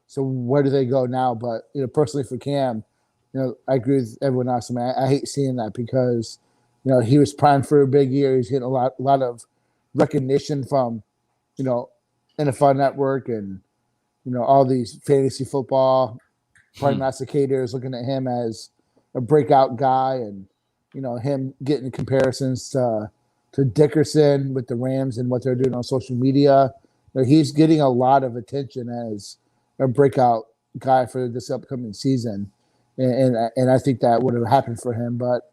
So where do they go now? But, personally for Cam, I agree with everyone else. I mean, I hate seeing that because, he was primed for a big year. He's getting a lot of recognition from, NFL Network and, all these fantasy football prognosticators looking at him as a breakout guy. And, him getting comparisons to Dickerson with the Rams and what they're doing on social media. He's getting a lot of attention as a breakout guy for this upcoming season, and I think that would have happened for him. But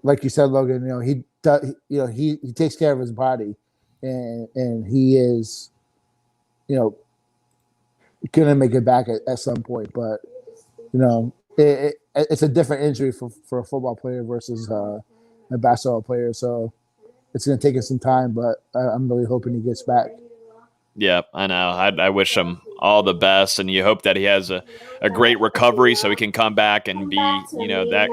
like you said, Logan, he does, he takes care of his body, and he is, gonna make it back at some point. But it's a different injury for a football player versus a basketball player, so it's gonna take us some time. But I'm really hoping he gets back. Yeah, I know. I wish him all the best, and you hope that he has a great recovery so he can come back and be, that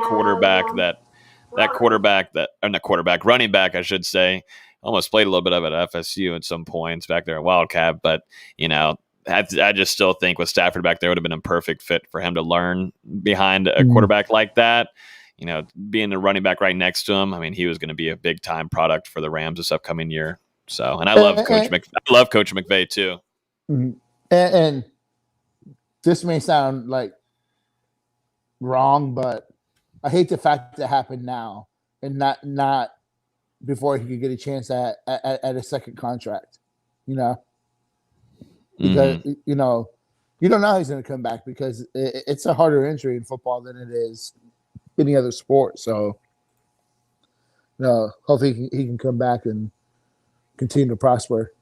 running back, I should say. Almost played a little bit of it at FSU at some points back there at Wildcat, but, I just still think with Stafford back there would have been a perfect fit for him to learn behind a quarterback like that. Being the running back right next to him, I mean, he was going to be a big time product for the Rams this upcoming year. So, and I love Coach McVay too. And this may sound like wrong, but I hate the fact that it happened now and not before he could get a chance at a second contract. Because you don't know how he's going to come back, because it's a harder injury in football than it is any other sport. So, hopefully he can come back and continue to prosper.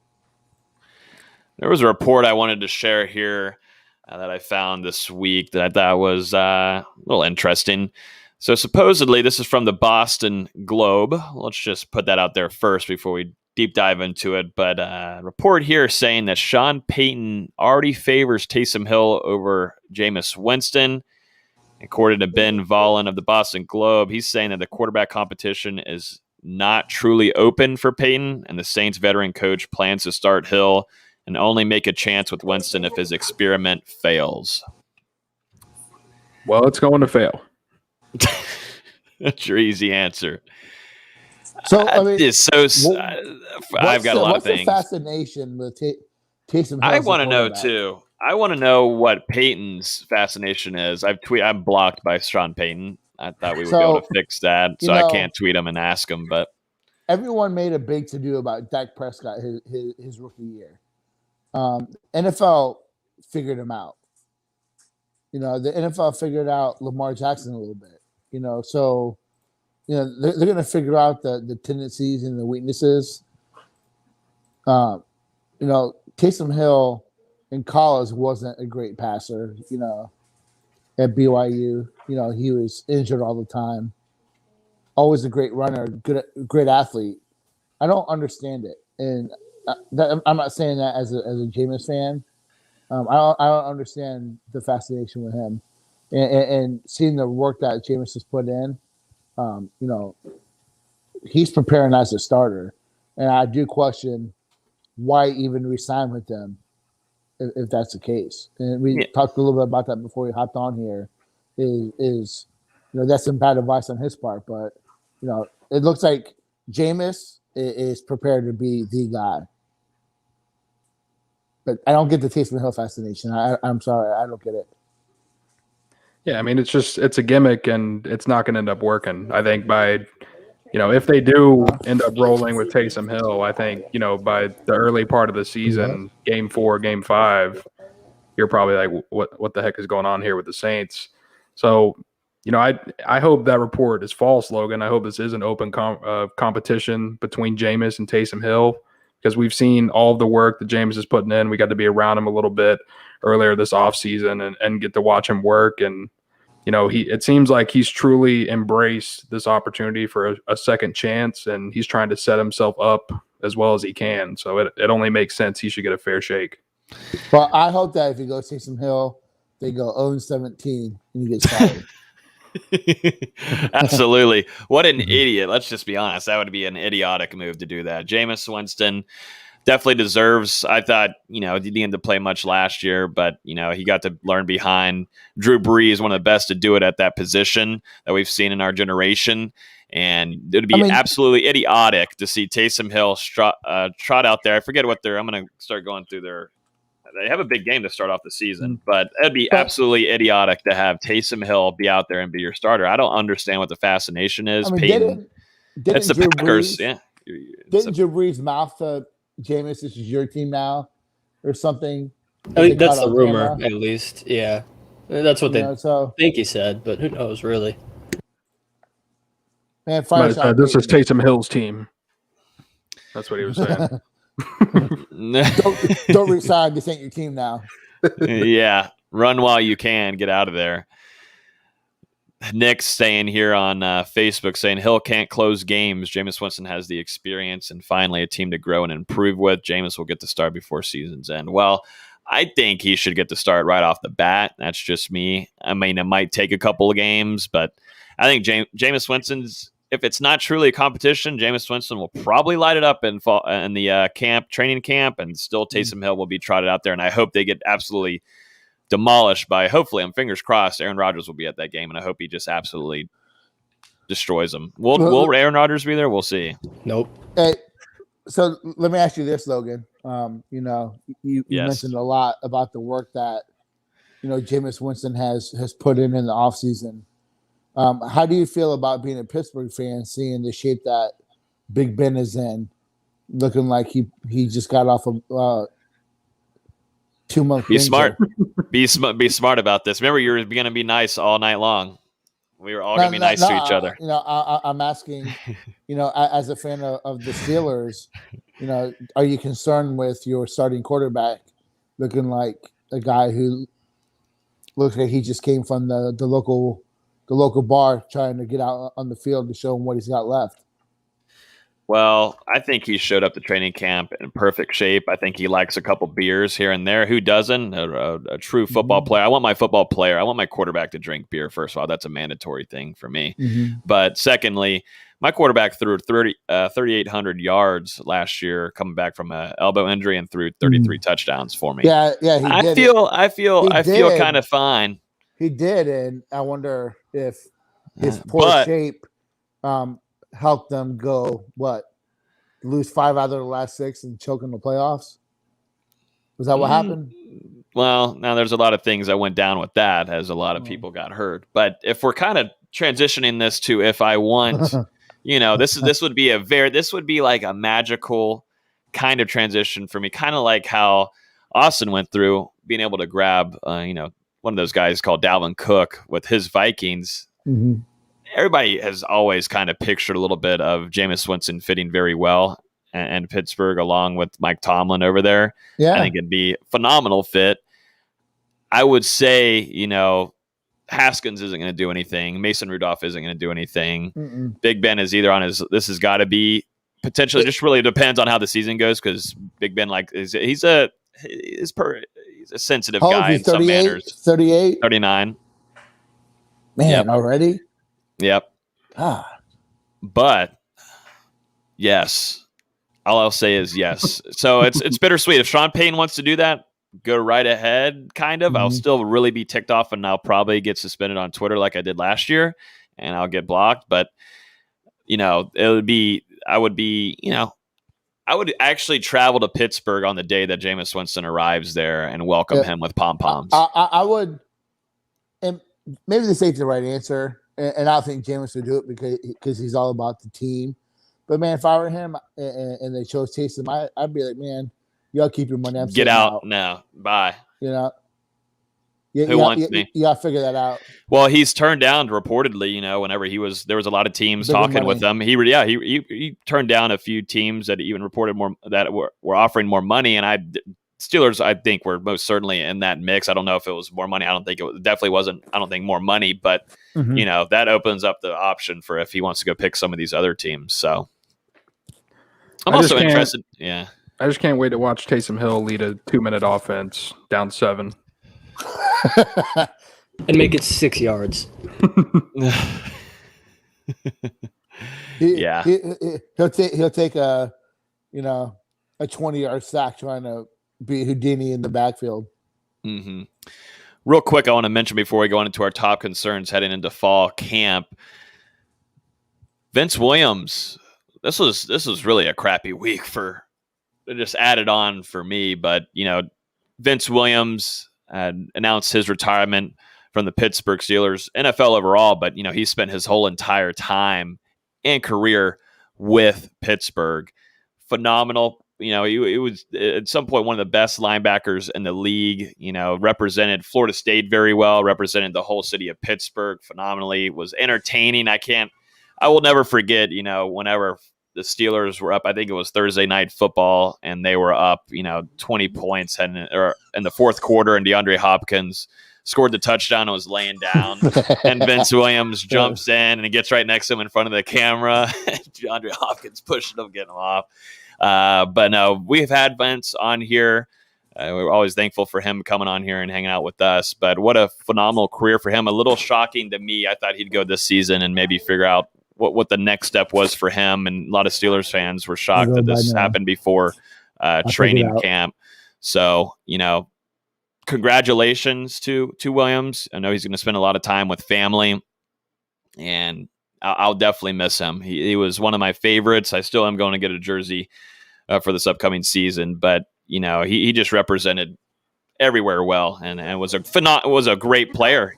There was a report I wanted to share here that I found this week that I thought was a little interesting. So supposedly this is from the Boston Globe. Let's just put that out there first before we deep dive into it. But a report here saying that Sean Payton already favors Taysom Hill over Jameis Winston. According to Ben Vollen of the Boston Globe, he's saying that the quarterback competition is not truly open for Payton, and the Saints veteran coach plans to start Hill and only make a chance with Winston if his experiment fails. Well, it's going to fail. That's your easy answer. So, I mean, I've got a lot of things. What's the fascination with Taysom Hill? I want to know too. I want to know what Payton's fascination is. I'm blocked by Sean Payton. I thought we would be able to fix that, so I can't tweet him and ask him. But everyone made a big to-do about Dak Prescott his rookie year. NFL figured him out. The NFL figured out Lamar Jackson a little bit. So they're going to figure out the tendencies and the weaknesses. Taysom Hill in college wasn't a great passer. At BYU, he was injured all the time. Always a great runner, great athlete. I don't understand it, and I'm not saying that as a Jameis fan. I don't understand the fascination with him, and seeing the work that Jameis has put in. He's preparing as a starter, and I do question why even resign with them if that's the case. And we talked a little bit about that before we hopped on here. Is that's some bad advice on his part, but it looks like Jameis is prepared to be the guy. But I don't get the Taysom Hill fascination. I'm sorry, I don't get it. Yeah, I mean, it's a gimmick, and it's not going to end up working. I think if they do end up rolling with Taysom Hill, I think, by the early part of the season, game 4, game 5, you're probably like, what the heck is going on here with the Saints? So, I hope that report is false, Logan. I hope this is an open competition between Jameis and Taysom Hill, because we've seen all of the work that Jameis is putting in. We got to be around him a little bit earlier this offseason and get to watch him work. And, it seems like he's truly embraced this opportunity for a second chance, and he's trying to set himself up as well as he can. So it only makes sense he should get a fair shake. Well, I hope that if he goes Taysom Hill, they go 0-17 and he gets fired. Absolutely. What an idiot. Let's just be honest. That would be an idiotic move to do that. Jameis Winston definitely deserves. I thought, he didn't to play much last year, but, he got to learn behind Drew Brees, one of the best to do it at that position that we've seen in our generation. And it would be absolutely idiotic to see Taysom Hill trot out there. I forget what I'm going to start going through their they have a big game to start off the season, but it'd be absolutely idiotic to have Taysom Hill be out there and be your starter. I don't understand what the fascination is. I mean, Peyton, it's the Drew Packers. Brees, Yeah. Didn't Drew Brees mouth to Jameis, this is your team now, or something? I think that's the rumor, camera? At least. Yeah. That's what they think he said, but who knows, really? Man, this is Taysom Hill's team. That's what he was saying. don't resign. This ain't your team now. Yeah. Run while you can. Get out of there. Nick's saying here on Facebook, saying Hill can't close games. Jameis Winston has the experience and finally a team to grow and improve with. Jameis will get the start before season's end. Well, I think he should get the start right off the bat. That's just me. I mean, it might take a couple of games, but I think Jameis Winston's, if it's not truly a competition, Jameis Winston will probably light it up in the training camp, and still Taysom Hill will be trotted out there. And I hope they get absolutely demolished by, hopefully, I'm fingers crossed, Aaron Rodgers will be at that game, and I hope he just absolutely destroys them. Will Aaron Rodgers be there? We'll see. Nope. Hey, so let me ask you this, Logan. You mentioned a lot about the work that Jameis Winston has put in the offseason. How do you feel about being a Pittsburgh fan, seeing the shape that Big Ben is in, looking like he just got off a 2 month? Be smart. Be smart about this. Remember, you're going to be nice all night long. We were all going to be nice to each other. I'm asking, as a fan of the Steelers, are you concerned with your starting quarterback looking like a guy who looks like he just came from the local bar trying to get out on the field to show him what he's got left? Well, I think he showed up to training camp in perfect shape. I think he likes a couple beers here and there. Who doesn't? A true football player. I want my quarterback to drink beer, first of all. That's a mandatory thing for me. Mm-hmm. But secondly, my quarterback threw 3,800 yards last year, coming back from an elbow injury, and threw 33 touchdowns for me. Yeah, I feel kind of fine. He did, and I wonder if his poor shape helped them lose 5 out of the last 6 and choke in the playoffs? Was that what happened? Well, now there's a lot of things that went down with that, as a lot of people got hurt. But if we're kind of transitioning this to, if I want, this would be like a magical kind of transition for me, kind of like how Austin went through being able to grab, one of those guys called Dalvin Cook with his Vikings. Mm-hmm. Everybody has always kind of pictured a little bit of Jameis Winston fitting very well and Pittsburgh along with Mike Tomlin over there. Yeah. I think it'd be a phenomenal fit. I would say, Haskins isn't going to do anything. Mason Rudolph isn't going to do anything. Mm-mm. Big Ben is either on this has got to be potentially, just really depends on how the season goes, because Big Ben, he's a sensitive guy in some manners. 38? 39. Man, already? Yep. But yes, all I'll say is yes. So it's bittersweet. If Sean Payton wants to do that, go right ahead. Kind of. Mm-hmm. I'll still really be ticked off, and I'll probably get suspended on Twitter like I did last year, and I'll get blocked. But I would actually travel to Pittsburgh on the day that Jameis Winston arrives there and welcome him with pom poms. I would, and maybe this ain't the right answer. And I don't think Jameis would do it because he's all about the team. But, man, if I were him and they chose Taysom, I'd be like, man, y'all keep your money. Get out now. Bye. Who wants me? You got to figure that out. Well, he's turned down reportedly, whenever there was a lot of teams talking with him. He turned down a few teams that even reported more that were offering more money. And Steelers, I think, were most certainly in that mix. I don't know if it was more money. I don't think it definitely wasn't. I don't think more money, but that opens up the option for if he wants to go pick some of these other teams. So I'm also interested. Yeah, I just can't wait to watch Taysom Hill lead a 2-minute offense down 7 and make it 6 yards. He'll take a 20-yard sack trying to be Houdini in the backfield. Mm-hmm. Real quick, I want to mention before we go into our top concerns heading into fall camp, Vince Williams. This was really a crappy week for just added on for me, but Vince Williams announced his retirement from the Pittsburgh Steelers, NFL overall, but he spent his whole entire time and career with Pittsburgh. Phenomenal. He was at some point one of the best linebackers in the league, represented Florida State very well, represented the whole city of Pittsburgh phenomenally, was entertaining. I will never forget, whenever the Steelers were up, I think it was Thursday Night Football, and they were up, 20 points in the fourth quarter, and DeAndre Hopkins scored the touchdown and was laying down. And Vince Williams jumps in and he gets right next to him in front of the camera. DeAndre Hopkins pushing him, getting him off. But no, we've had Vince on here. We're always thankful for him coming on here and hanging out with us. But what a phenomenal career for him. A little shocking to me. I thought he'd go this season and maybe figure out what the next step was for him. And a lot of Steelers fans were shocked that this happened before training camp. So, congratulations to Williams. I know he's going to spend a lot of time with family, and I'll definitely miss him. He was one of my favorites. I still am going to get a jersey for this upcoming season, but he just represented everywhere well, and was a great player.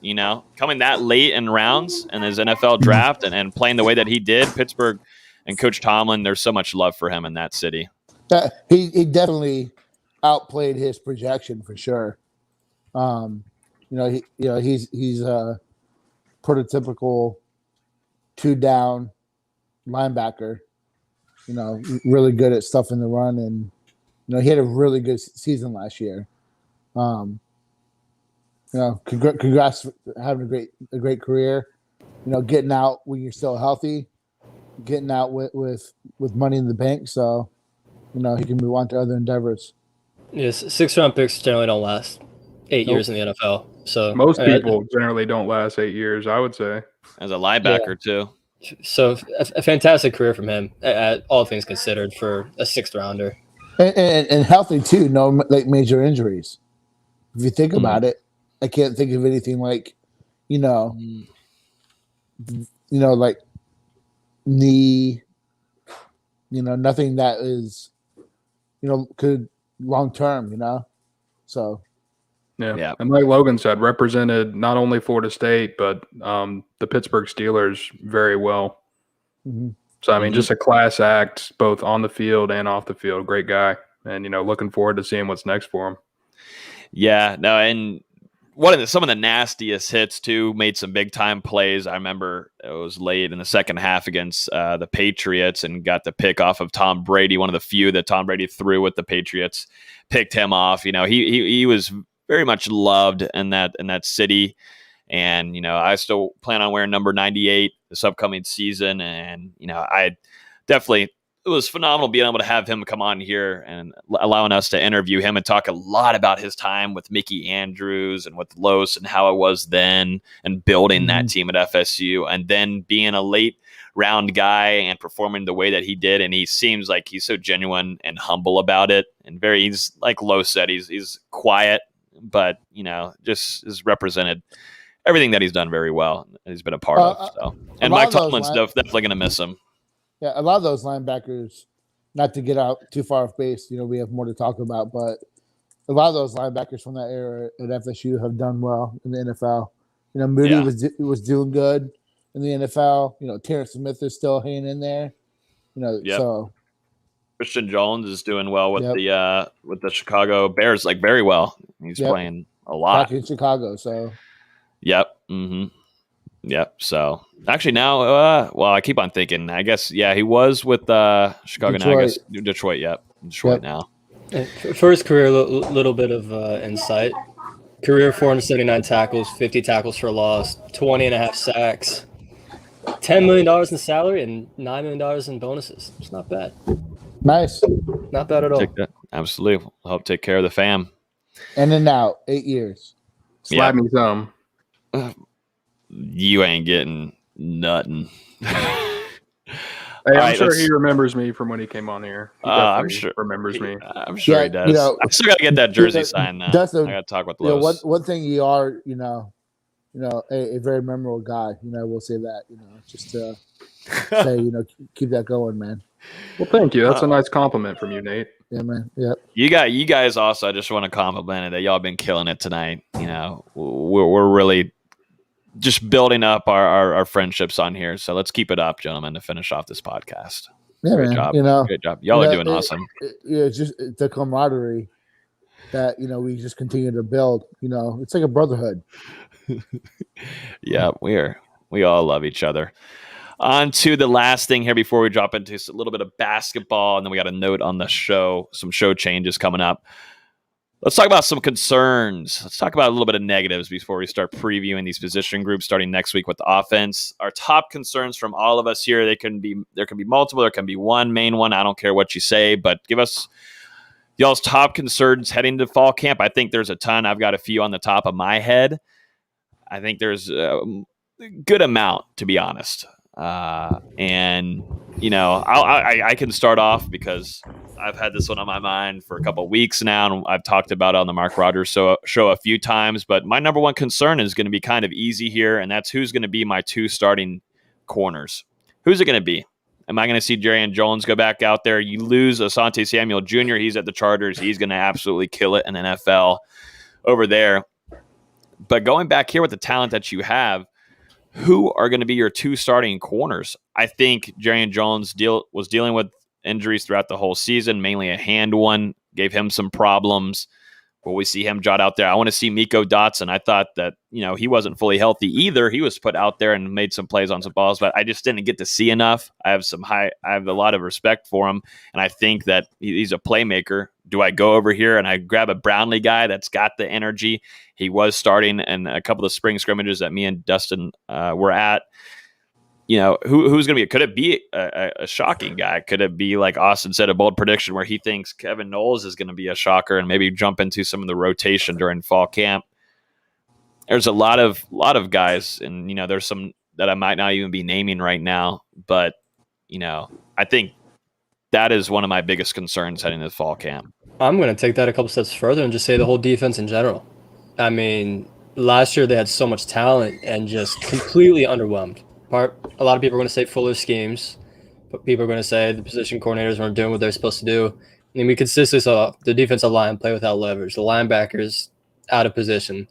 Coming that late in rounds in his NFL draft and playing the way that he did, Pittsburgh and Coach Tomlin, there's so much love for him in that city. He definitely outplayed his projection for sure. He's a prototypical 2-down linebacker, really good at stuffing the run. And, he had a really good season last year. Congrats for having a great career, getting out when you're still healthy, getting out with money in the bank. So, he can move on to other endeavors. Yes. 6th-round picks generally don't last 8 years in the NFL. So most people generally don't last 8 years, I would say. As a linebacker too. So a fantastic career from him, at all things considered, for a 6th-rounder. And healthy too, no major injuries. If you think about it, I can't think of anything like, like knee, nothing that is, could long term, So. Yeah. And like Logan said, represented not only Florida State, but the Pittsburgh Steelers very well. Mm-hmm. So, I mean, just a class act, both on the field and off the field. Great guy. And, looking forward to seeing what's next for him. Yeah, no, and some of the nastiest hits, too, made some big-time plays. I remember it was late in the second half against the Patriots and got the pick off of Tom Brady, one of the few that Tom Brady threw with the Patriots, picked him off. He was very much loved in that city. And, I still plan on wearing number 98 this upcoming season. And, it was phenomenal being able to have him come on here and allowing us to interview him and talk a lot about his time with Mickey Andrews and with Los and how it was then and building that team at FSU and then being a late round guy and performing the way that he did. And he seems like he's so genuine and humble about it. And he's like Los said, he's quiet, but, just has represented everything that he's done very well. He's been a part of. So, and Mike Tomlin's definitely going to miss him. Yeah, a lot of those linebackers, not to get out too far off base, we have more to talk about, but a lot of those linebackers from that era at FSU have done well in the NFL. Moody was doing good in the NFL. Terrence Smith is still hanging in there. So Christian Jones is doing well with the Chicago Bears, very well. He's playing a lot. Back in Chicago, so. Yep. Mm-hmm. Yep. So actually now, I keep on thinking, I guess, he was with Chicago Detroit. now, I guess Detroit. Yep. Detroit now. For his career, a little bit of insight. Career 479 tackles, 50 tackles for loss, 20.5 sacks, $10 million in salary, and $9 million in bonuses. It's not bad. Nice. Not bad at all. Absolutely. We'll help take care of the fam. In and out, 8 years. Slap me some. You ain't getting nothing. I'm sure he remembers me from when he came on here. I'm sure remembers me. I'm sure he does. I still got to get that jersey signed now. Dustin, I got to talk with Los. One thing you are, a very memorable guy. We'll say that. Just to say, keep that going, man. Well, thank you. That's a nice compliment from you, Nate. Yeah, man. Yeah. You guys also, I just want to compliment it that y'all been killing it tonight. We're really just building up our friendships on here. So let's keep it up, gentlemen, to finish off this podcast. Yeah, Great man. job. Great job. Y'all are doing awesome. It's just the camaraderie that, we just continue to build. It's like a brotherhood. Yeah, we all love each other. On to the last thing here before we drop into a little bit of basketball, and then we got a note on the show, some show changes coming up. Let's talk about some concerns. Let's talk about a little bit of negatives before we start previewing these position groups starting next week with the offense. Our top concerns from all of us here, there can be multiple, there can be one main one. I don't care what you say, but give us y'all's top concerns heading to fall camp. I think there's a ton. I've got a few on the top of my head. I think there's a good amount, to be honest. I can start off because I've had this one on my mind for a couple of weeks now, and I've talked about it on the Mark Rogers show a few times. But my number one concern is going to be kind of easy here, and that's who's going to be my two starting corners. Who's it going to be? Am I going to see Jarian Jones go back out there? You lose Asante Samuel Jr. He's at the Chargers. He's going to absolutely kill it in the NFL over there. But going back here with the talent that you have, who are going to be your two starting corners? I think Jarian Jones was dealing with injuries throughout the whole season, mainly a hand one, gave him some problems. Will we see him jot out there? I want to see Miko Dotson. I thought that, he wasn't fully healthy either. He was put out there and made some plays on some balls, but I just didn't get to see enough. I have a lot of respect for him, and I think that he's a playmaker. Do I go over here and I grab a Brownlee guy that's got the energy? He was starting in a couple of spring scrimmages that me and Dustin were at. Who's going to be? Could it be a shocking guy? Could it be like Austin said, a bold prediction where he thinks Kevin Knowles is going to be a shocker and maybe jump into some of the rotation during fall camp? There's a lot of guys, and there's some that I might not even be naming right now, but I think that is one of my biggest concerns heading to fall camp. I'm going to take that a couple steps further and just say the whole defense in general. I mean, last year they had so much talent and just completely underwhelmed. A lot of people are going to say fuller schemes, but people are going to say the position coordinators weren't doing what they're supposed to do. I mean, we consistently saw the defensive line play without leverage, the linebackers out of position,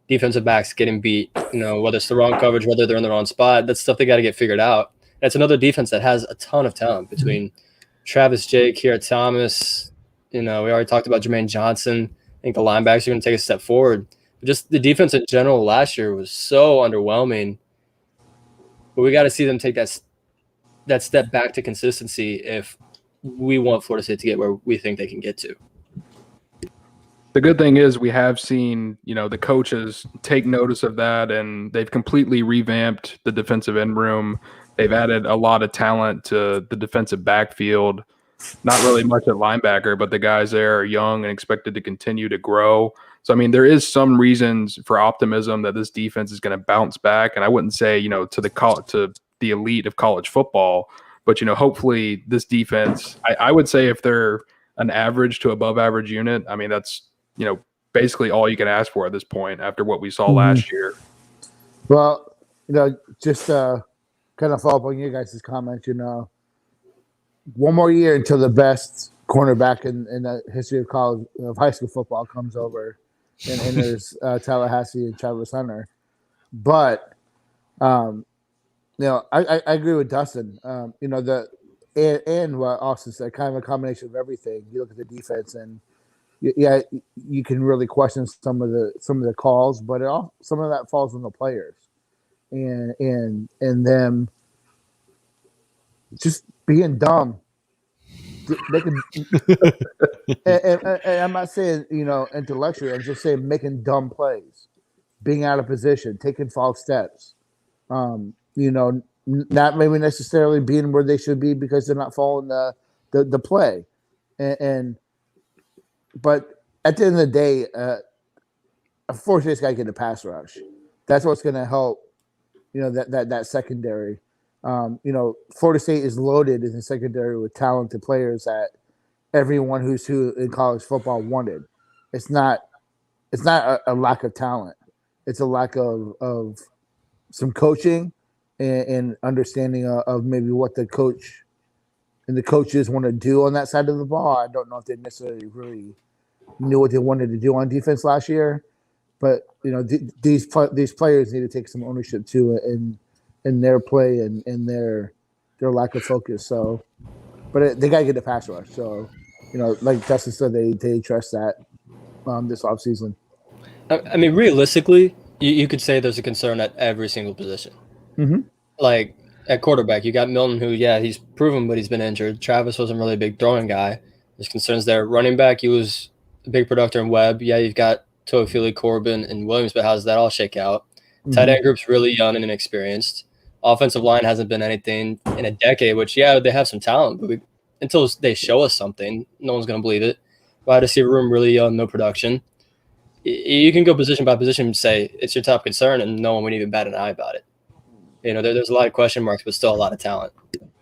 defensive backs getting beat, whether it's the wrong coverage, whether they're in the wrong spot. That's stuff they got to get figured out. And it's another defense that has a ton of talent between Travis Jake, Kiara Thomas. We already talked about Jermaine Johnson. I think the linebackers are going to take a step forward. But just the defense in general last year was so underwhelming. But we got to see them take that step back to consistency if we want Florida State to get where we think they can get to. The good thing is we have seen, the coaches take notice of that, and they've completely revamped the defensive end room. They've added a lot of talent to the defensive backfield. Not really much at linebacker, but the guys there are young and expected to continue to grow. So, there is some reasons for optimism that this defense is going to bounce back. And I wouldn't say, to the elite of college football, but, hopefully this defense, I would say if they're an average to above average unit, that's, basically all you can ask for at this point after what we saw last year. Well, just kind of follow up on you guys' comments, one more year until the best cornerback in the history of high school football comes over, and there's Tallahassee and Travis Hunter. But I agree with Dustin. And what Austin said, kind of a combination of everything. You look at the defense, and you can really question some of the calls, but some of that falls on the players and them just being dumb. And I'm not saying intellectually. I'm just saying making dumb plays, being out of position, taking false steps. Not maybe necessarily being where they should be because they're not following the play. But at the end of the day, Florida State's got to get a pass rush. That's what's going to help. That secondary. Florida State is loaded in the secondary with talented players that everyone who's who in college football wanted. It's not a lack of talent. It's a lack of some coaching and understanding of maybe what the coach the coaches want to do on that side of the ball. I don't know if they necessarily really knew what they wanted to do on defense last year, but these players need to take some ownership too in their play and in their lack of focus. So, but they got to get the pass rush. So, like Dustin said, they trust that this offseason. I mean, realistically, you could say there's a concern at every single position. Mm-hmm. Like at quarterback, you got Milton, who, he's proven, but he's been injured. Travis wasn't really a big throwing guy. There's concerns there. Running back, he was a big productor in Webb. Yeah, you've got Toafili, Corbin, and Williams, but how does that all shake out? Mm-hmm. Tight end group's really young and inexperienced. Offensive line hasn't been anything in a decade, which, they have some talent, but until they show us something, no one's going to believe it. Wide receiver room, really young, no production. You can go position by position and say it's your top concern, and no one would even bat an eye about it. There's a lot of question marks, but still a lot of talent.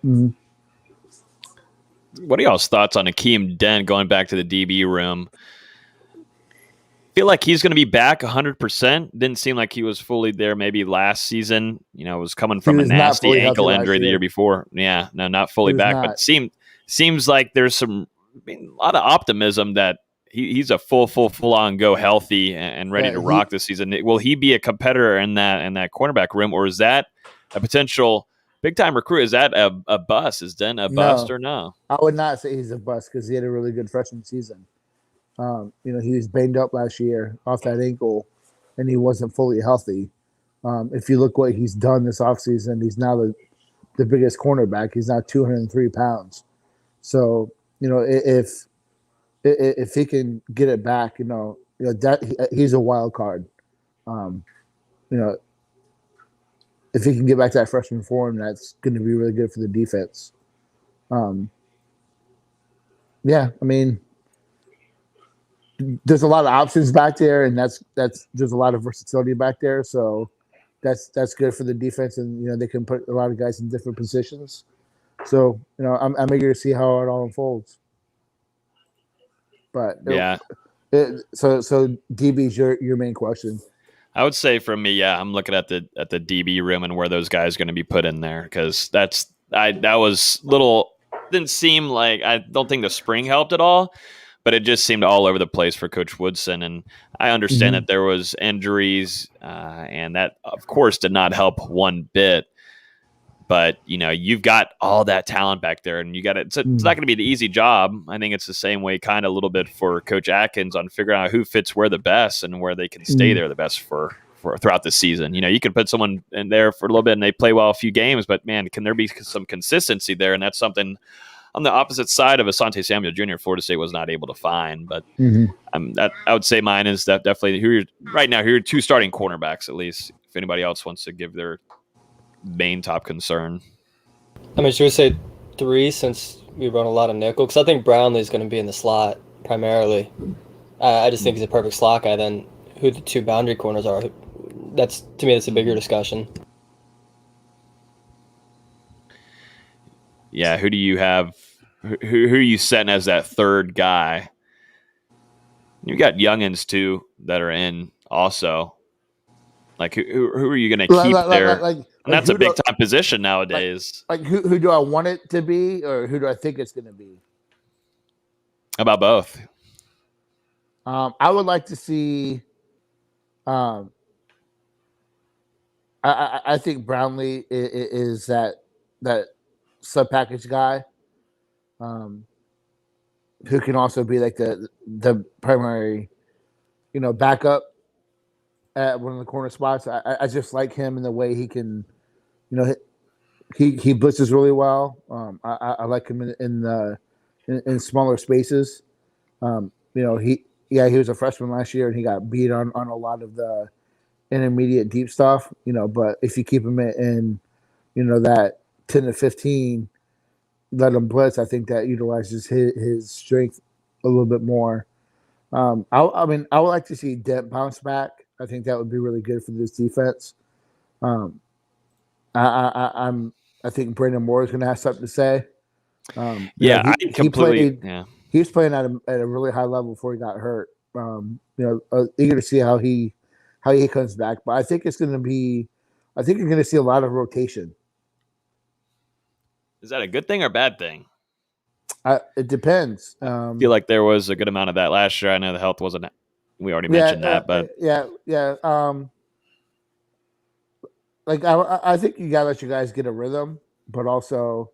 Mm-hmm. What are y'all's thoughts on Akeem Dent going back to the DB room? Feel like he's going to be back 100%. Didn't seem like he was fully there maybe last season. Was coming from a nasty ankle injury the year before. Yeah, no, not fully back. But seems like there's a lot of optimism that he's a full-on go healthy and ready to rock this season. Will he be a competitor in that cornerback room, or is that a potential big-time recruit? Is that a bust? Is Dent a bust or no? I would not say he's a bust because he had a really good freshman season. He was banged up last year off that ankle, and he wasn't fully healthy. If you look what he's done this offseason, he's now the biggest cornerback. He's now 203 pounds. So, if he can get it back, that he's a wild card. If he can get back to that freshman form, that's going to be really good for the defense. There's a lot of options back there, and there's a lot of versatility back there. So that's good for the defense, and they can put a lot of guys in different positions. So I'm eager to see how it all unfolds. But so DB's your main question. I would say for me, I'm looking at the DB room and where those guys are going to be put in there, because that was little. Didn't seem like, I don't think the spring helped at all, but it just seemed all over the place for Coach Woodson. And I understand that there was injuries, and that of course did not help one bit. But you've got all that talent back there, and you got it. It's not going to be the easy job. I think it's the same way, kind of a little bit for Coach Atkins on figuring out who fits where the best and where they can stay there the best for throughout the season. You can put someone in there for a little bit and they play well a few games, but man, can there be some consistency there? And that's something on the opposite side of Asante Samuel Jr. Florida State was not able to find. But that I would say mine is that definitely who you're two starting cornerbacks at least. If anybody else wants to give their main top concern. I mean, should we say 3 since we run a lot of nickel? Because I think Brownlee is going to be in the slot primarily. I just think he's a perfect slot guy. Then who the 2 boundary corners are, that's a bigger discussion. Yeah, who do you have? Who are you setting as that third guy? You got youngins too that are in also. Like who are you going to keep there? And that's a big time position nowadays. Like who do I want it to be, or who do I think it's going to be? How about both? I would like to see. I think Brownlee is that sub package guy, who can also be like the primary, backup at one of the corner spots. I just like him in the way he can, he blitzes really well. I like him in smaller spaces. He was a freshman last year and he got beat on a lot of the intermediate deep stuff, but if you keep him in, that 10 to 15, let him blitz, I think that utilizes his strength a little bit more. I would like to see Dent bounce back. I think that would be really good for this defense. I think Brandon Moore is going to have something to say. He was playing at a really high level before he got hurt. Eager to see how he comes back, but I think you're going to see a lot of rotation. Is that a good thing or bad thing? It depends. I feel like there was a good amount of that last year. I know the health wasn't. We already mentioned that, but yeah. Like I think you gotta let you guys get a rhythm, but also,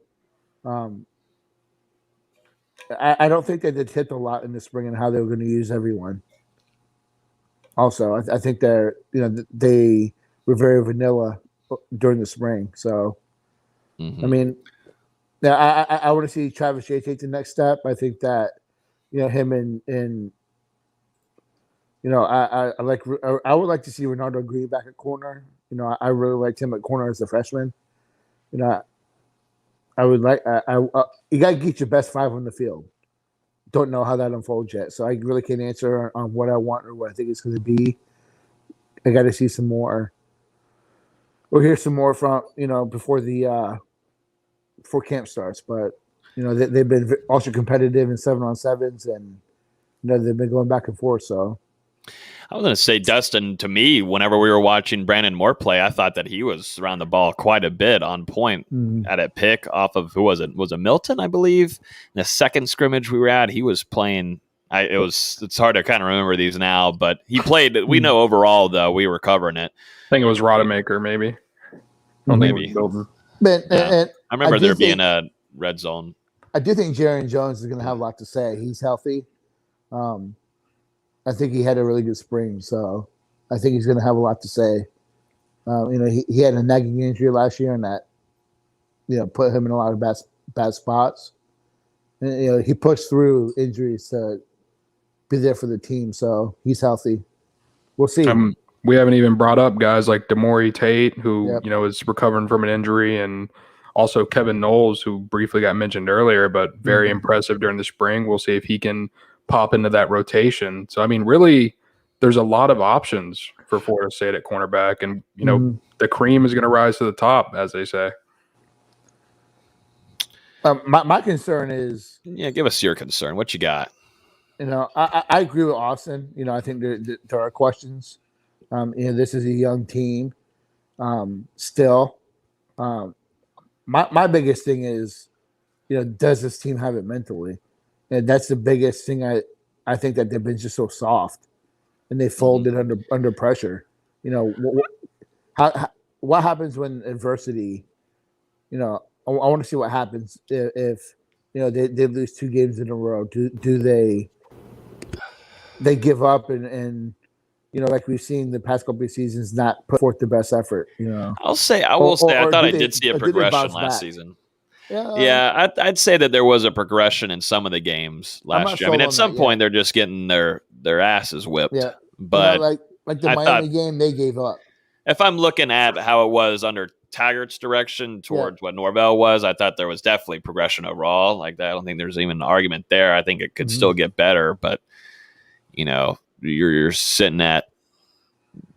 I don't think they did hit a lot in the spring and how they were going to use everyone. Also, I think they were very vanilla during the spring. So, I mean, now I want to see Travis Jay take the next step. I think that him and I would like to see Ronaldo Green back at corner. I really liked him at corner as a freshman. I would like you got to get your best 5 on the field. Don't know how that unfolds yet, so I really can't answer on what I want or what I think it's going to be. I got to see some more, or hear some more from before camp starts. But they've been also competitive in 7-on-7s, and they've been going back and forth. So I was going to say, Dustin, to me, whenever we were watching Brandon Moore play, I thought that he was around the ball quite a bit on point at a pick off of, who was it? Was it Milton, I believe? In the second scrimmage we were at, he was playing. It's hard to kind of remember these now, but he played. We know overall, though, we were covering it. I think it was Rodemaker, maybe. I don't think it was Milton. And I remember there being a red zone. I do think Jaron Jones is going to have a lot to say. He's healthy. I think he had a really good spring, so I think he's going to have a lot to say. He had a nagging injury last year, and that put him in a lot of bad spots. And, he pushed through injuries to be there for the team, so he's healthy. We'll see. We haven't even brought up guys like Demore Tate, who is recovering from an injury, and also Kevin Knowles, who briefly got mentioned earlier, but very impressive during the spring. We'll see if he can pop into that rotation. So, I mean, really, there's a lot of options for Florida State at cornerback, and the cream is going to rise to the top, as they say. My concern is, give us your concern. What you got? I agree with Austin. I think there are questions. This is a young team. Still, my biggest thing is, does this team have it mentally? And that's the biggest thing. I think that they've been just so soft, and they folded under pressure. What happens when adversity? I want to see what happens if they lose 2 games in a row. Do they give up and like we've seen the past couple of seasons, not put forth the best effort? I will say, I thought I did see a progression last season. Yeah, I'd say that there was a progression in some of the games last year. I mean, at some point they're just getting their asses whipped. Yeah, but like the Miami game, they gave up. If I'm looking at how it was under Taggart's direction towards what Norvell was, I thought there was definitely progression overall. Like that, I don't think there's even an argument there. I think it could still get better, but you're sitting at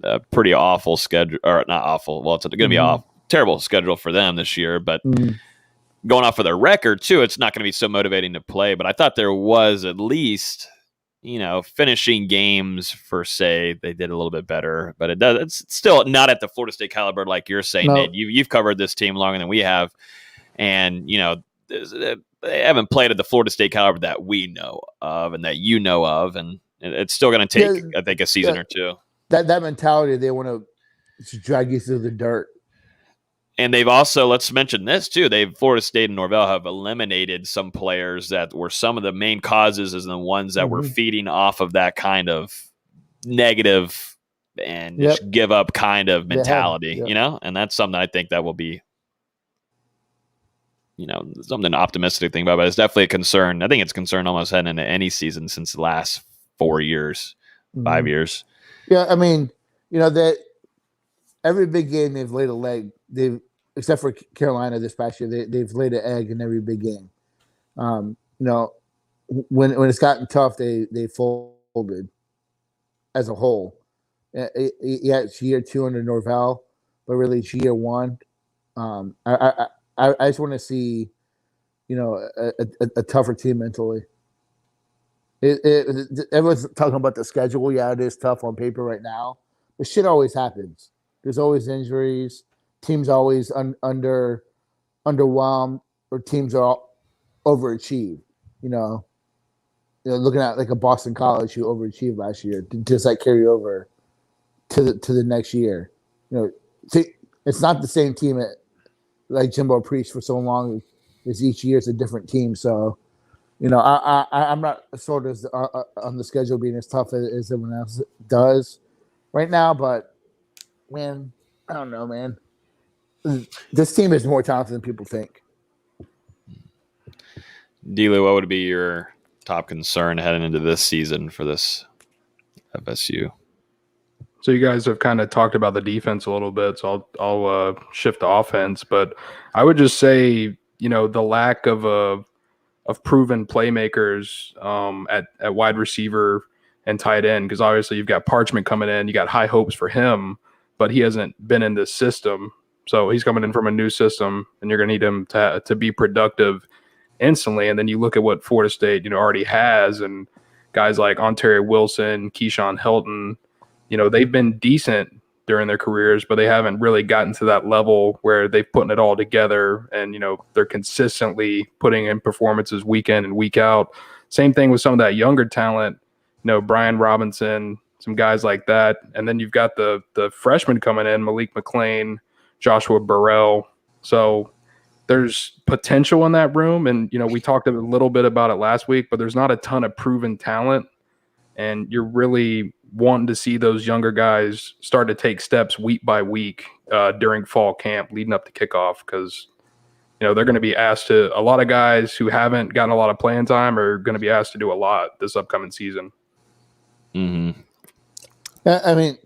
a pretty awful schedule, or not awful. Well, it's going to be a terrible schedule for them this year, but. Going off of their record, too, it's not going to be so motivating to play. But I thought there was at least, finishing games for, say, they did a little bit better. But it's still not at the Florida State caliber, like you're saying, Nate. You've covered this team longer than we have. And, they haven't played at the Florida State caliber that we know of and that you know of. And it's still going to take, I think, a season or two. That mentality, they want to drag you through the dirt. And they've also, let's mention this too, Florida State and Norvell have eliminated some players that were some of the main causes as the ones that were feeding off of that kind of negative and just give up kind of mentality, and that's something I think that will be, something optimistic to think about, but it's definitely a concern. I think it's a concern almost heading into any season since the last 4 years, 5 years. Yeah, I mean, that every big game they've laid a leg. Except for Carolina this past year, they've laid an egg in every big game. When it's gotten tough, they folded as a whole. It's year 2 under Norvell, but really it's year 1. I just want to see, a tougher team mentally. Everyone's talking about the schedule. Yeah, it is tough on paper right now, but shit always happens. There's always injuries. Teams always underwhelmed, or teams are overachieved. looking at like a Boston College who overachieved last year to just like carry over to the next year. See, it's not the same team like Jimbo preached for so long. Is each year is a different team. So, I'm not sort of on the schedule being as tough as everyone else does right now. But man, I don't know, man. This team is more talented than people think. D'Lo, what would be your top concern heading into this season for this FSU? So you guys have kind of talked about the defense a little bit, so I'll shift to offense. But I would just say, the lack of proven playmakers at wide receiver and tight end, because obviously you've got Parchment coming in, you got high hopes for him, but he hasn't been in this system. So he's coming in from a new system, and you're going to need him to be productive instantly. And then you look at what Florida State, already has, and guys like Ontario Wilson, Keyshawn Hilton, they've been decent during their careers, but they haven't really gotten to that level where they've put it all together and, they're consistently putting in performances week in and week out. Same thing with some of that younger talent, Brian Robinson, some guys like that. And then you've got the freshmen coming in, Malik McLean, Joshua Burrell. So there's potential in that room. And, we talked a little bit about it last week, but there's not a ton of proven talent. And you're really wanting to see those younger guys start to take steps week by week during fall camp leading up to kickoff, because, they're going to be asked to – a lot of guys who haven't gotten a lot of playing time are going to be asked to do a lot this upcoming season. Mm-hmm. I mean,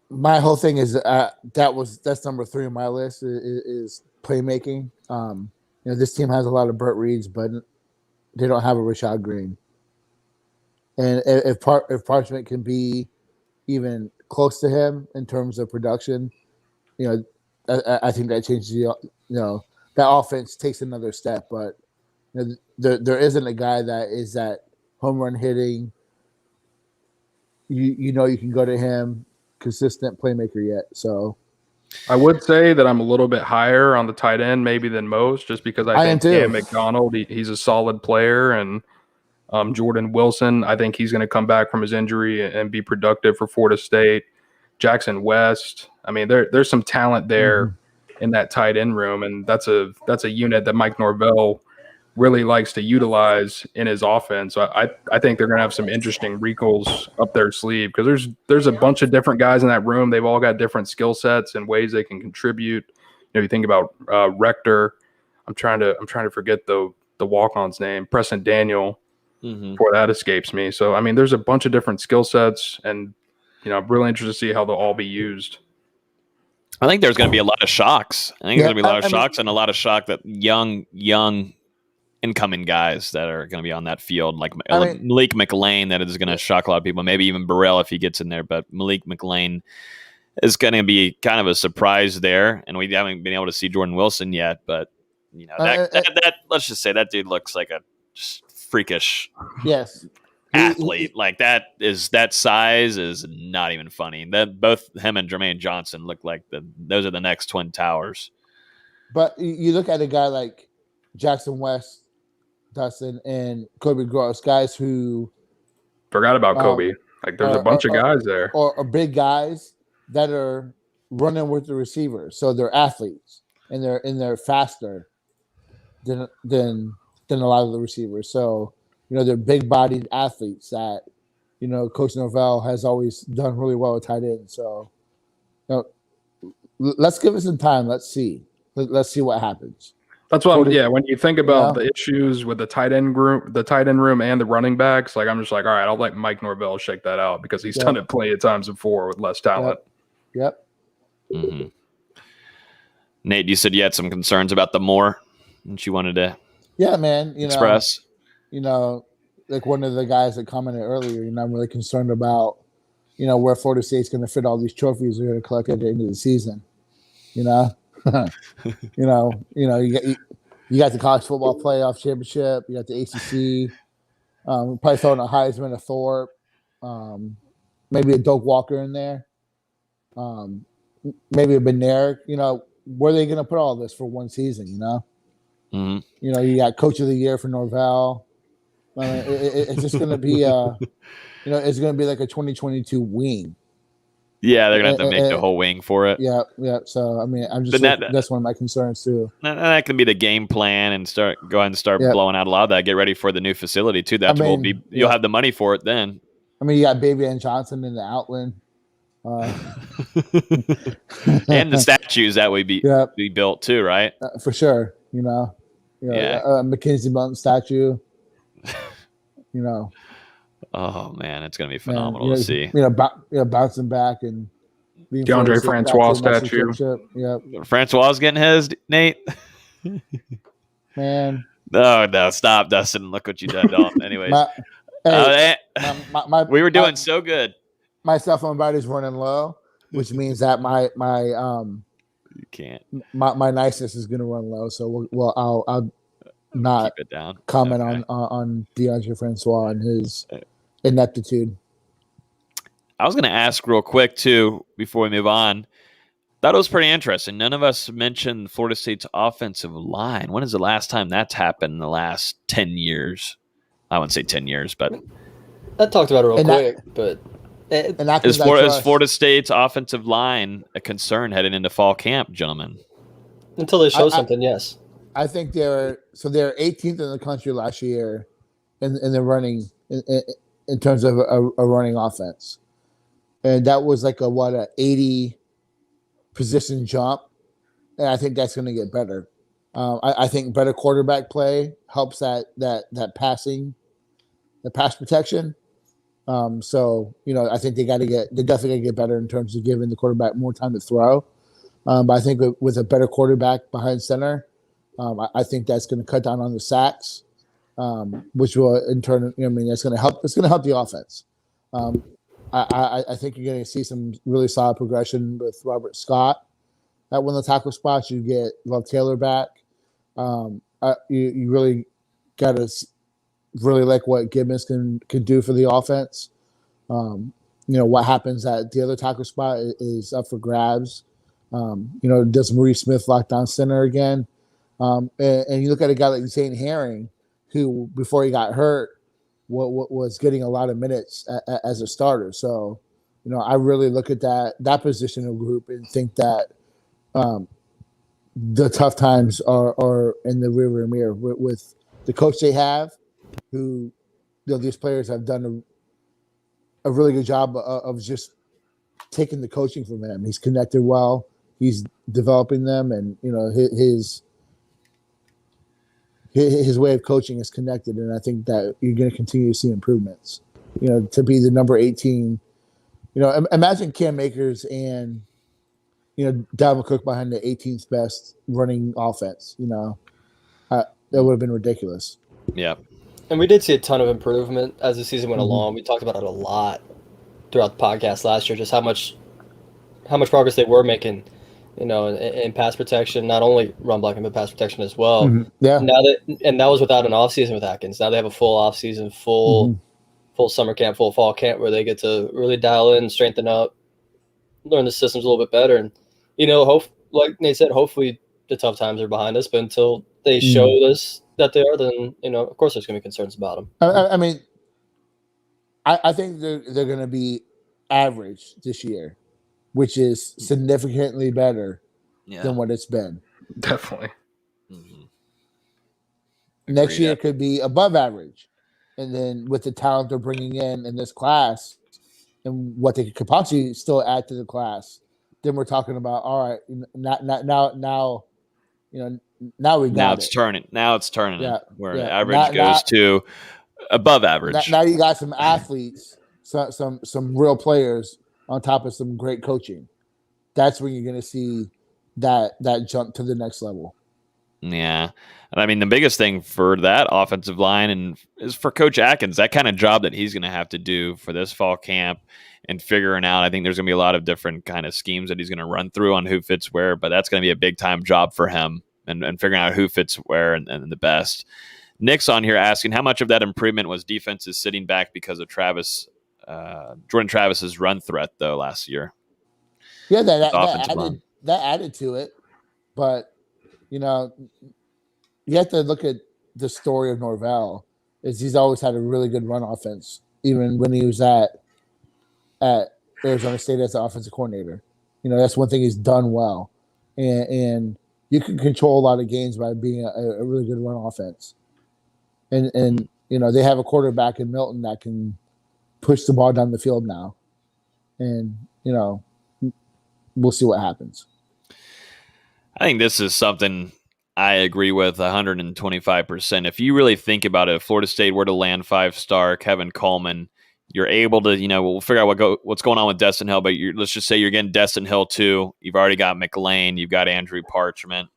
my whole thing is that's number 3 on my list is playmaking. This team has a lot of Burt Reeds, but they don't have a Rashad Green. And if Parchment can be even close to him in terms of production, I think that changes that offense takes another step. But there isn't a guy that is that home run hitting. You can go to him, consistent playmaker yet. So I would say that I'm a little bit higher on the tight end maybe than most, just because I think Cam McDonald, he's a solid player, and Jordan Wilson, I think he's going to come back from his injury and be productive for Florida State. Jackson West, I mean, there's some talent there in that tight end room, and that's a unit that Mike Norvell really likes to utilize in his offense. So I think they're going to have some interesting wrinkles up their sleeve, because there's a bunch of different guys in that room. They've all got different skill sets and ways they can contribute. You think about Rector. I'm trying to forget the walk-on's name, Preston Daniel. Before that escapes me. So, I mean, there's a bunch of different skill sets, and, I'm really interested to see how they'll all be used. I think there's going to be a lot of shocks. I think there's going to be a lot of shocks and a lot of shock that young incoming guys that are going to be on that field, like Malik McLean, that is going to shock a lot of people, maybe even Burrell if he gets in there. But Malik McLean is going to be kind of a surprise there, and we haven't been able to see Jordan Wilson yet. But, that let's just say that dude looks like a just freakish athlete. Like that size is not even funny. That both him and Jermaine Johnson look like those are the next Twin Towers. But you look at a guy like Jackson West, Dustin, and Kobe Gross, guys who forgot about Kobe. Like there's a bunch of guys there, or big guys that are running with the receivers. So they're athletes and they're faster than a lot of the receivers. So, they're big-bodied athletes that, Coach Norvell has always done really well with tight end. So, let's give it some time. Let's see. Let's see what happens. That's what when you think about the issues with the tight end room and the running backs, like I'm just like, all right, I'll let Mike Norvell shake that out, because he's done it plenty of times before with less talent. Yep. Mm-hmm. Nate, you said you had some concerns about the Moore that you wanted to express. Like one of the guys that commented earlier, I'm really concerned about, where Florida State's going to fit all these trophies they're going to collect at the end of the season. You got the college football playoff championship, you got the ACC, probably throwing a Heisman, a Thorpe, maybe a Doak Walker in there, maybe a Benerick. Where are they going to put all this for one season? Mm-hmm. You know, you got Coach of the Year for Norvell. It's just going to be it's going to be like a 2022 wing. Yeah, they're gonna have to make the whole wing for it. Yeah. So I mean, that's one of my concerns too. And that can be the game plan, and go ahead and start blowing out a lot of that. Get ready for the new facility too. You'll have the money for it then. I mean, you got Baby and Johnson in the Outland. And the statues that would be built too, right? For sure. McKenzie Milton statue. Oh man, it's gonna be phenomenal to see. Bouncing back and DeAndre Francois statue. Yeah, Francois getting his, Nate. Man. No, stop, Dustin. Look what you done. Anyways, we were doing so good. My cell phone battery's running low, which means that my you can't. My niceness is gonna run low. So I'll not keep it down. Comment on DeAndre Francois and his ineptitude. I was going to ask real quick too before we move on. That was pretty interesting. None of us mentioned Florida State's offensive line. When is the last time that's happened in the last 10 years? I wouldn't say 10 years, but I talked about it real quick. But is Florida State's offensive line a concern heading into fall camp, gentlemen? Until they show something, yes. I think they're 18th in the country last year in the running in terms of a running offense, and that was like a 80 position jump, and I think that's going to get better. I think better quarterback play helps that passing, the pass protection. So I think they're definitely going to get better in terms of giving the quarterback more time to throw. But I think with a better quarterback behind center. I think that's going to cut down on the sacks, which will in turn, that's going to help. It's going to help the offense. I think you're going to see some really solid progression with Robert Scott at one of the tackle spots. You get Love Taylor back. You really got to really like what Gibbons can do for the offense. What happens at the other tackle spot is up for grabs. Does Maurice Smith lock down center again? And you look at a guy like Zane Herring, who before he got hurt, was getting a lot of minutes as a starter. So, I really look at that positional group and think that the tough times are in the rearview mirror with the coach they have, who these players have done a really good job of just taking the coaching from him. He's connected well. He's developing them, and his way of coaching is connected, and I think that you're going to continue to see improvements. To be the number 18, imagine Cam Akers and Dalvin Cook behind the 18th best running offense. That would have been ridiculous. Yeah, and we did see a ton of improvement as the season went along. We talked about it a lot throughout the podcast last year, just how much progress they were making. In pass protection, not only run blocking, but pass protection as well. Mm-hmm. Yeah. And that was without an off season with Atkins. Now they have a full off season, full summer camp, full fall camp, where they get to really dial in, strengthen up, learn the systems a little bit better. And, like Nate said, hopefully the tough times are behind us, but until they show us that they are, then, of course there's going to be concerns about them. I mean, I think they're going to be average this year, which is significantly better than what it's been. Definitely. Mm-hmm. Next year could be above average. And then with the talent they're bringing in this class and what they could possibly still add to the class, then we're talking about, all right, now we got now it's it. Turning. Now it's turning yeah. it where Yeah. average goes to above average. Now you got some athletes, some real players on top of some great coaching. That's when you're going to see that jump to the next level. Yeah. And I mean, the biggest thing for that offensive line is for Coach Atkins, that kind of job that he's going to have to do for this fall camp and figuring out, I think there's going to be a lot of different kind of schemes that he's going to run through on who fits where, but that's going to be a big time job for him and figuring out who fits where and the best. Nick's on here asking how much of that improvement was defenses sitting back because of Jordan Travis's run threat though last year. Yeah, that added to it, but you have to look at the story of Norvell. Is he's always had a really good run offense, even when he was at Arizona State as the offensive coordinator. That's one thing he's done well, and you can control a lot of games by being a really good run offense. And they have a quarterback in Milton that can push the ball down the field now, and we'll see what happens. I think this is something I agree with 125%. If you really think about it, if Florida State were to land 5-star Kevin Coleman, you're able to, we'll figure out what's going on with Destin Hill, but let's just say you're getting Destin Hill too. You've already got McLean. You've got Andrew Parchment.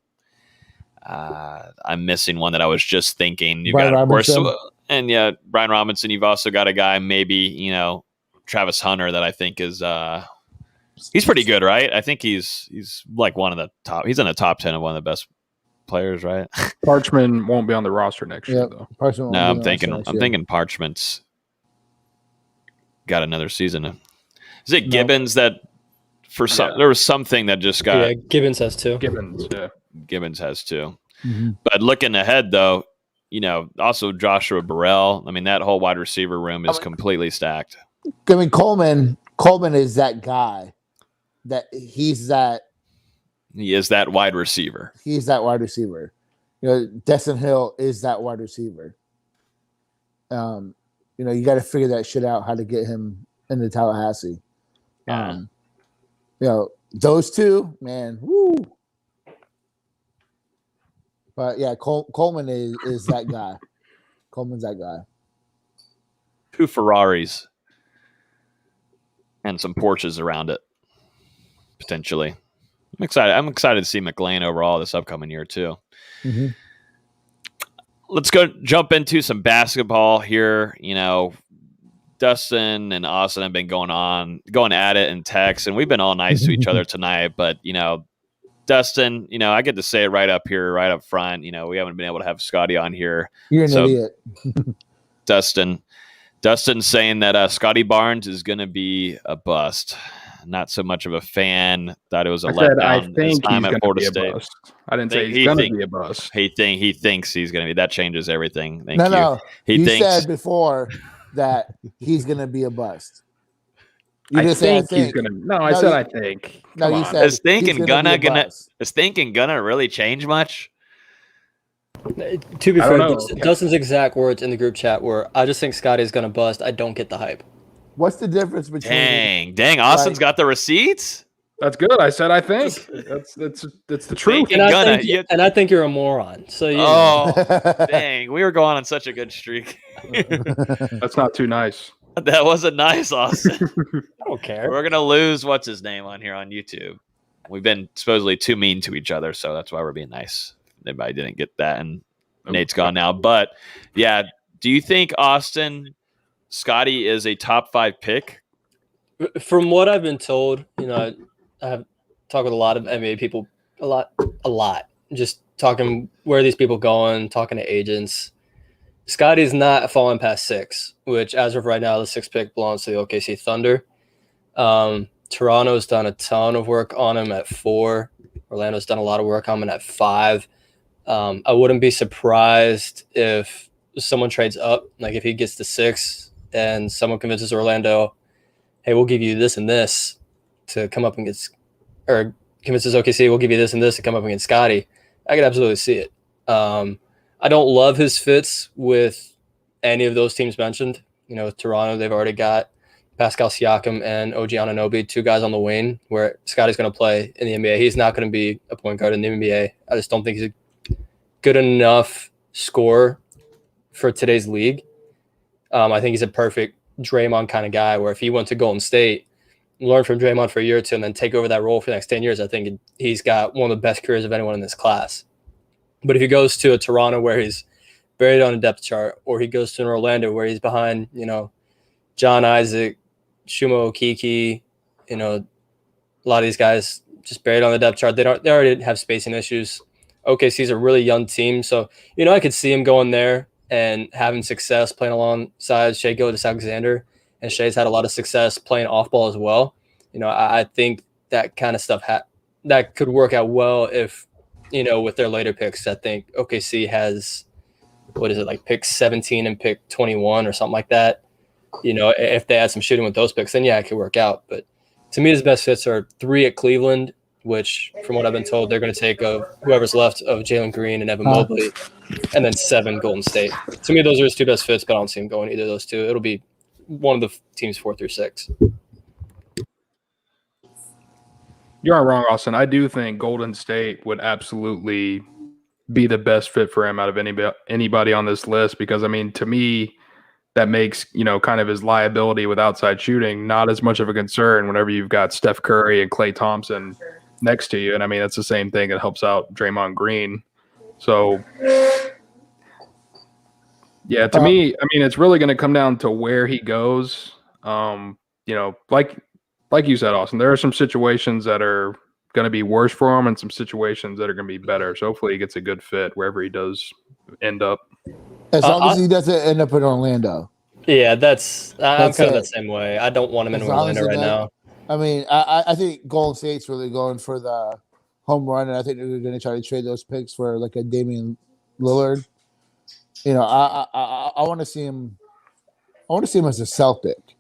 I'm missing one that I was just thinking. You've Brian got, of course, Robinson. Brian Robinson. You've also got a guy, maybe, Travis Hunter, that I think is he's pretty good, right? I think he's like one of the top. He's in the top 10 of one of the best players, right? Parchment won't be on the roster next year, though. Parchment No, I'm thinking Parchment's got another season. Is it Gibbons that there was something that just got? Yeah, Gibbons has two. Gibbons has two. Mm-hmm. But looking ahead, though, also Joshua Burrell. I mean, that whole wide receiver room is completely stacked. I mean, Coleman is that guy. He is that wide receiver. He's that wide receiver. Destin Hill is that wide receiver. You got to figure that shit out, how to get him into Tallahassee. Those two, man, woo. But yeah, Coleman is that guy. Coleman's that guy. 2 Ferraris and some Porsches around it, potentially. I'm excited to see McLean overall this upcoming year too. Mm-hmm. Let's jump into some basketball here. Dustin and Austin have been going at it in text, and we've been all nice to each other tonight. But Dustin, I get to say it right up here, right up front. We haven't been able to have Scotty on here. You're an idiot. Dustin's saying that Scotty Barnes is going to be a bust. Not so much of a fan. Thought it was a letdown. I think his time he's at Florida going to be a bust. I didn't say he's going to be a bust. He thinks he's going to be. That changes everything. No. You said before that he's going to be a bust. I think he's going to. No, I said I think. No, you said is thinking gonna really change much? To be fair, Dustin's exact words in the group chat were, "I just think Scotty's going to bust. I don't get the hype." What's the difference between? Dang! Austin's got the receipts. That's good. I said I think that's the truth. And I think you're a moron. So dang! We were going on such a good streak. That's not too nice. That wasn't nice, Austin. I don't care. We're gonna lose what's his name on here on YouTube. We've been supposedly too mean to each other, so that's why we're being nice. Anybody didn't get that, and Nate's gone now. But yeah, do you think Scotty is a top 5 pick? From what I've been told, I have talked with a lot of NBA people, a lot. Just talking where are these people going, talking to agents. Scotty's not falling past 6, which as of right now, the 6th pick belongs to the OKC Thunder. Toronto's done a ton of work on him at 4. Orlando's done a lot of work on him at 5. I wouldn't be surprised if someone trades up, like if he gets to 6 and someone convinces Orlando, hey, we'll give you this and this to come up against, or convinces OKC, we'll give you this and this to come up against Scotty. I could absolutely see it. I don't love his fits with any of those teams mentioned. Toronto, they've already got Pascal Siakam and OG Anunoby, 2 guys on the wing where Scotty's going to play in the NBA. He's not going to be a point guard in the NBA. I just don't think he's a good enough scorer for today's league. I think he's a perfect Draymond kind of guy where if he went to Golden State, learn from Draymond for a year or 2 and then take over that role for the next 10 years, I think he's got one of the best careers of anyone in this class. But if he goes to a Toronto where he's buried on a depth chart, or he goes to an Orlando where he's behind, John Isaac, Shumo Okiki, a lot of these guys just buried on the depth chart. They already have spacing issues. OKC's a really young team. So, I could see him going there and having success playing alongside Shai Gilgeous-Alexander. And Shai's had a lot of success playing off ball as well. I think that kind of stuff that could work out well if with their later picks. I think OKC has, what is it, like pick 17 and pick 21 or something like that. If they had some shooting with those picks, then yeah, it could work out. But to me, his best fits are 3 at Cleveland, which from what I've been told, they're going to take whoever's left of Jalen Green and Evan Mobley, and then 7 Golden State. To me, those are his 2 best fits, but I don't see him going either of those 2. It'll be one of the teams 4 through 6. You aren't wrong, Austin. I do think Golden State would absolutely be the best fit for him out of anybody on this list, because, I mean, to me, that makes, kind of his liability with outside shooting not as much of a concern whenever you've got Steph Curry and Klay Thompson next to you. And, I mean, that's the same thing that helps out Draymond Green. So, yeah, to me, I mean, it's really going to come down to where he goes. Like you said, Austin, there are some situations that are going to be worse for him and some situations that are going to be better. So hopefully he gets a good fit wherever he does end up. As long as he doesn't end up in Orlando. Yeah, I'm kind of the same way. I don't want him in Orlando right now. I mean, I think Golden State's really going for the home run, and I think they're going to try to trade those picks for like a Damian Lillard. I want to see him. I want to see him as a Celtic.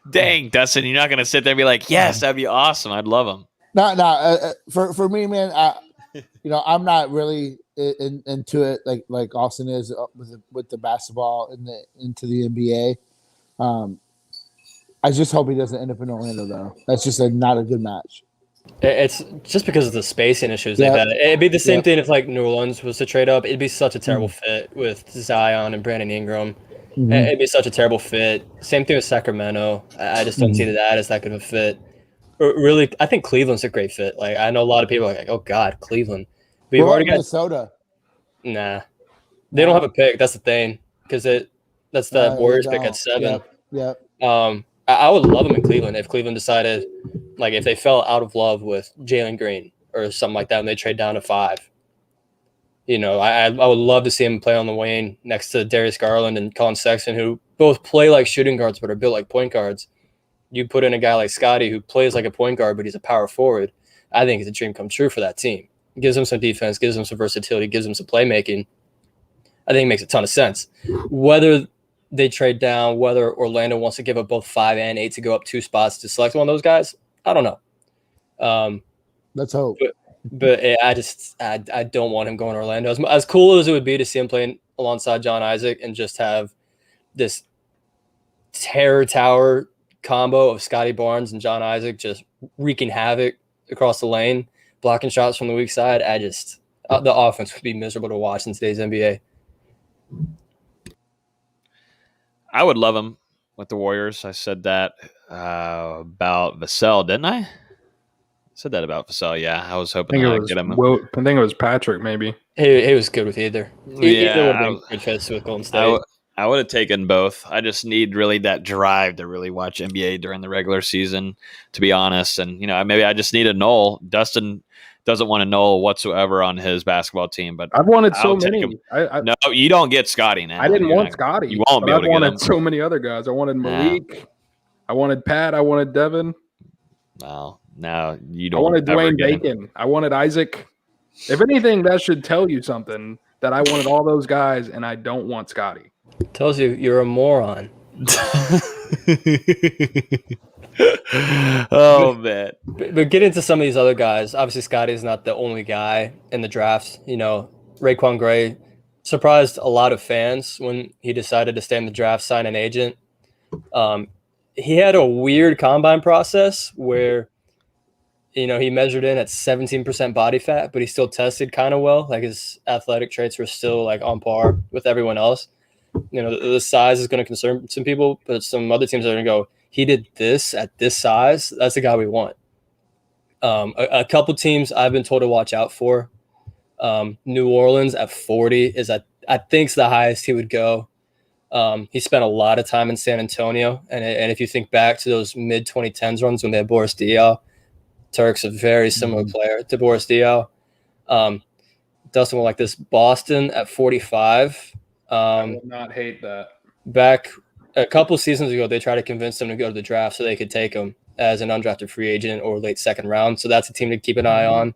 Dang, Dustin, you're not going to sit there and be like, yes, that'd be awesome. I'd love him. No. For me, man, I'm not really into it like Austin is with the basketball into the NBA. I just hope he doesn't end up in Orlando, though. That's just not a good match. It's just because of the spacing issues they've had. It'd be the same thing if like New Orleans was to trade up. It'd be such a terrible fit with Zion and Brandon Ingram. Mm-hmm. It'd be such a terrible fit. Same thing with Sacramento. I just don't see that as that good of a fit. Really, I think Cleveland's a great fit. Like, I know a lot of people are like, oh God, Cleveland. But you've already got Minnesota. Nah, they don't have a pick. That's the thing, because that's the Warriors pick at 7. Yeah. I would love them in Cleveland if Cleveland decided, like, if they fell out of love with Jalen Green or something like that, and they trade down to 5. I would love to see him play on the wing next to Darius Garland and Colin Sexton, who both play like shooting guards but are built like point guards. You put in a guy like Scotty who plays like a point guard, but he's a power forward. I think it's a dream come true for that team. Gives them some defense, gives them some versatility, gives them some playmaking. I think it makes a ton of sense. Whether they trade down, whether Orlando wants to give up both 5 and 8 to go up 2 spots to select one of those guys, I don't know. Let's hope. But I don't want him going to Orlando. As cool as it would be to see him playing alongside John Isaac and just have this terror tower combo of Scotty Barnes and John Isaac just wreaking havoc across the lane, blocking shots from the weak side, the offense would be miserable to watch in today's NBA. I would love him with the Warriors. I said that about Vassell, didn't I? Said that about Vassell. Yeah, I was hoping to get him. I think it was Patrick, maybe. He was good with either. Either would have been good fits with Golden State. I would have taken both. I just need really that drive to really watch NBA during the regular season, to be honest. And, maybe I just need a Nole. Dustin doesn't want a Nole whatsoever on his basketball team. But I've wanted so many. No, you don't get Scotty now. I didn't want Scotty. You won't be able to get him. I wanted so many other guys. I wanted Malik. I wanted Pat. I wanted Devin. No, you don't. I wanted Dwayne Bacon. I wanted Isaac. If anything, that should tell you something, that I wanted all those guys and I don't want Scotty. Tells you you're a moron. Oh, man. But get into some of these other guys. Obviously, Scotty is not the only guy in the draft. Raekwon Gray surprised a lot of fans when he decided to stay in the draft, sign an agent. He had a weird combine process where, he measured in at 17% body fat, but he still tested kind of well. Like, his athletic traits were still like on par with everyone else. The size is going to concern some people, but some other teams are going to go, he did this at this size. That's the guy we want. A couple teams I've been told to watch out for. New Orleans at 40 is, I think, the highest he would go. He spent a lot of time in San Antonio. And if you think back to those mid-2010s runs when they had Boris Diaw, Turk's a very similar player to Boris Diaw. Dustin will like this. Boston at 45. I would not hate that. Back a couple seasons ago, they tried to convince him to go to the draft so they could take him. as an undrafted free agent or late second round. So that's a team to keep an eye on.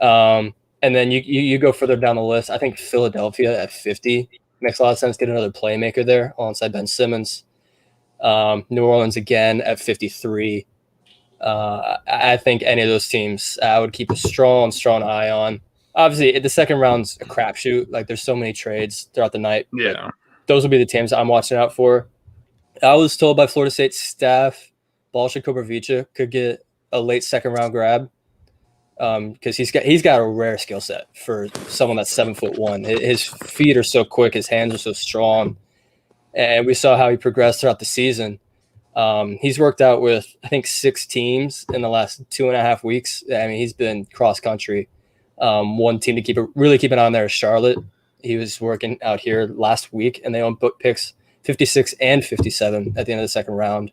And then you go further down the list. I think Philadelphia at 50 makes a lot of sense. Get another playmaker there alongside Ben Simmons. New Orleans again at 53. I think any of those teams I would keep a strong eye on. Obviously, the second round's a crapshoot. Like, there's so many trades throughout the night. Yeah. Those will be the teams I'm watching out for. I was told by Florida State staff, Balša Koprivica could get a late second round grab because he's got a rare skill set for someone that's 7'1". His feet are so quick, his hands are so strong, and we saw how he progressed throughout the season. He's worked out with, I think, 6 teams in the last 2.5 weeks. I mean, he's been cross country. One team to really keep an eye on there is Charlotte. He was working out here last week, and they own book picks 56 and 57 at the end of the second round.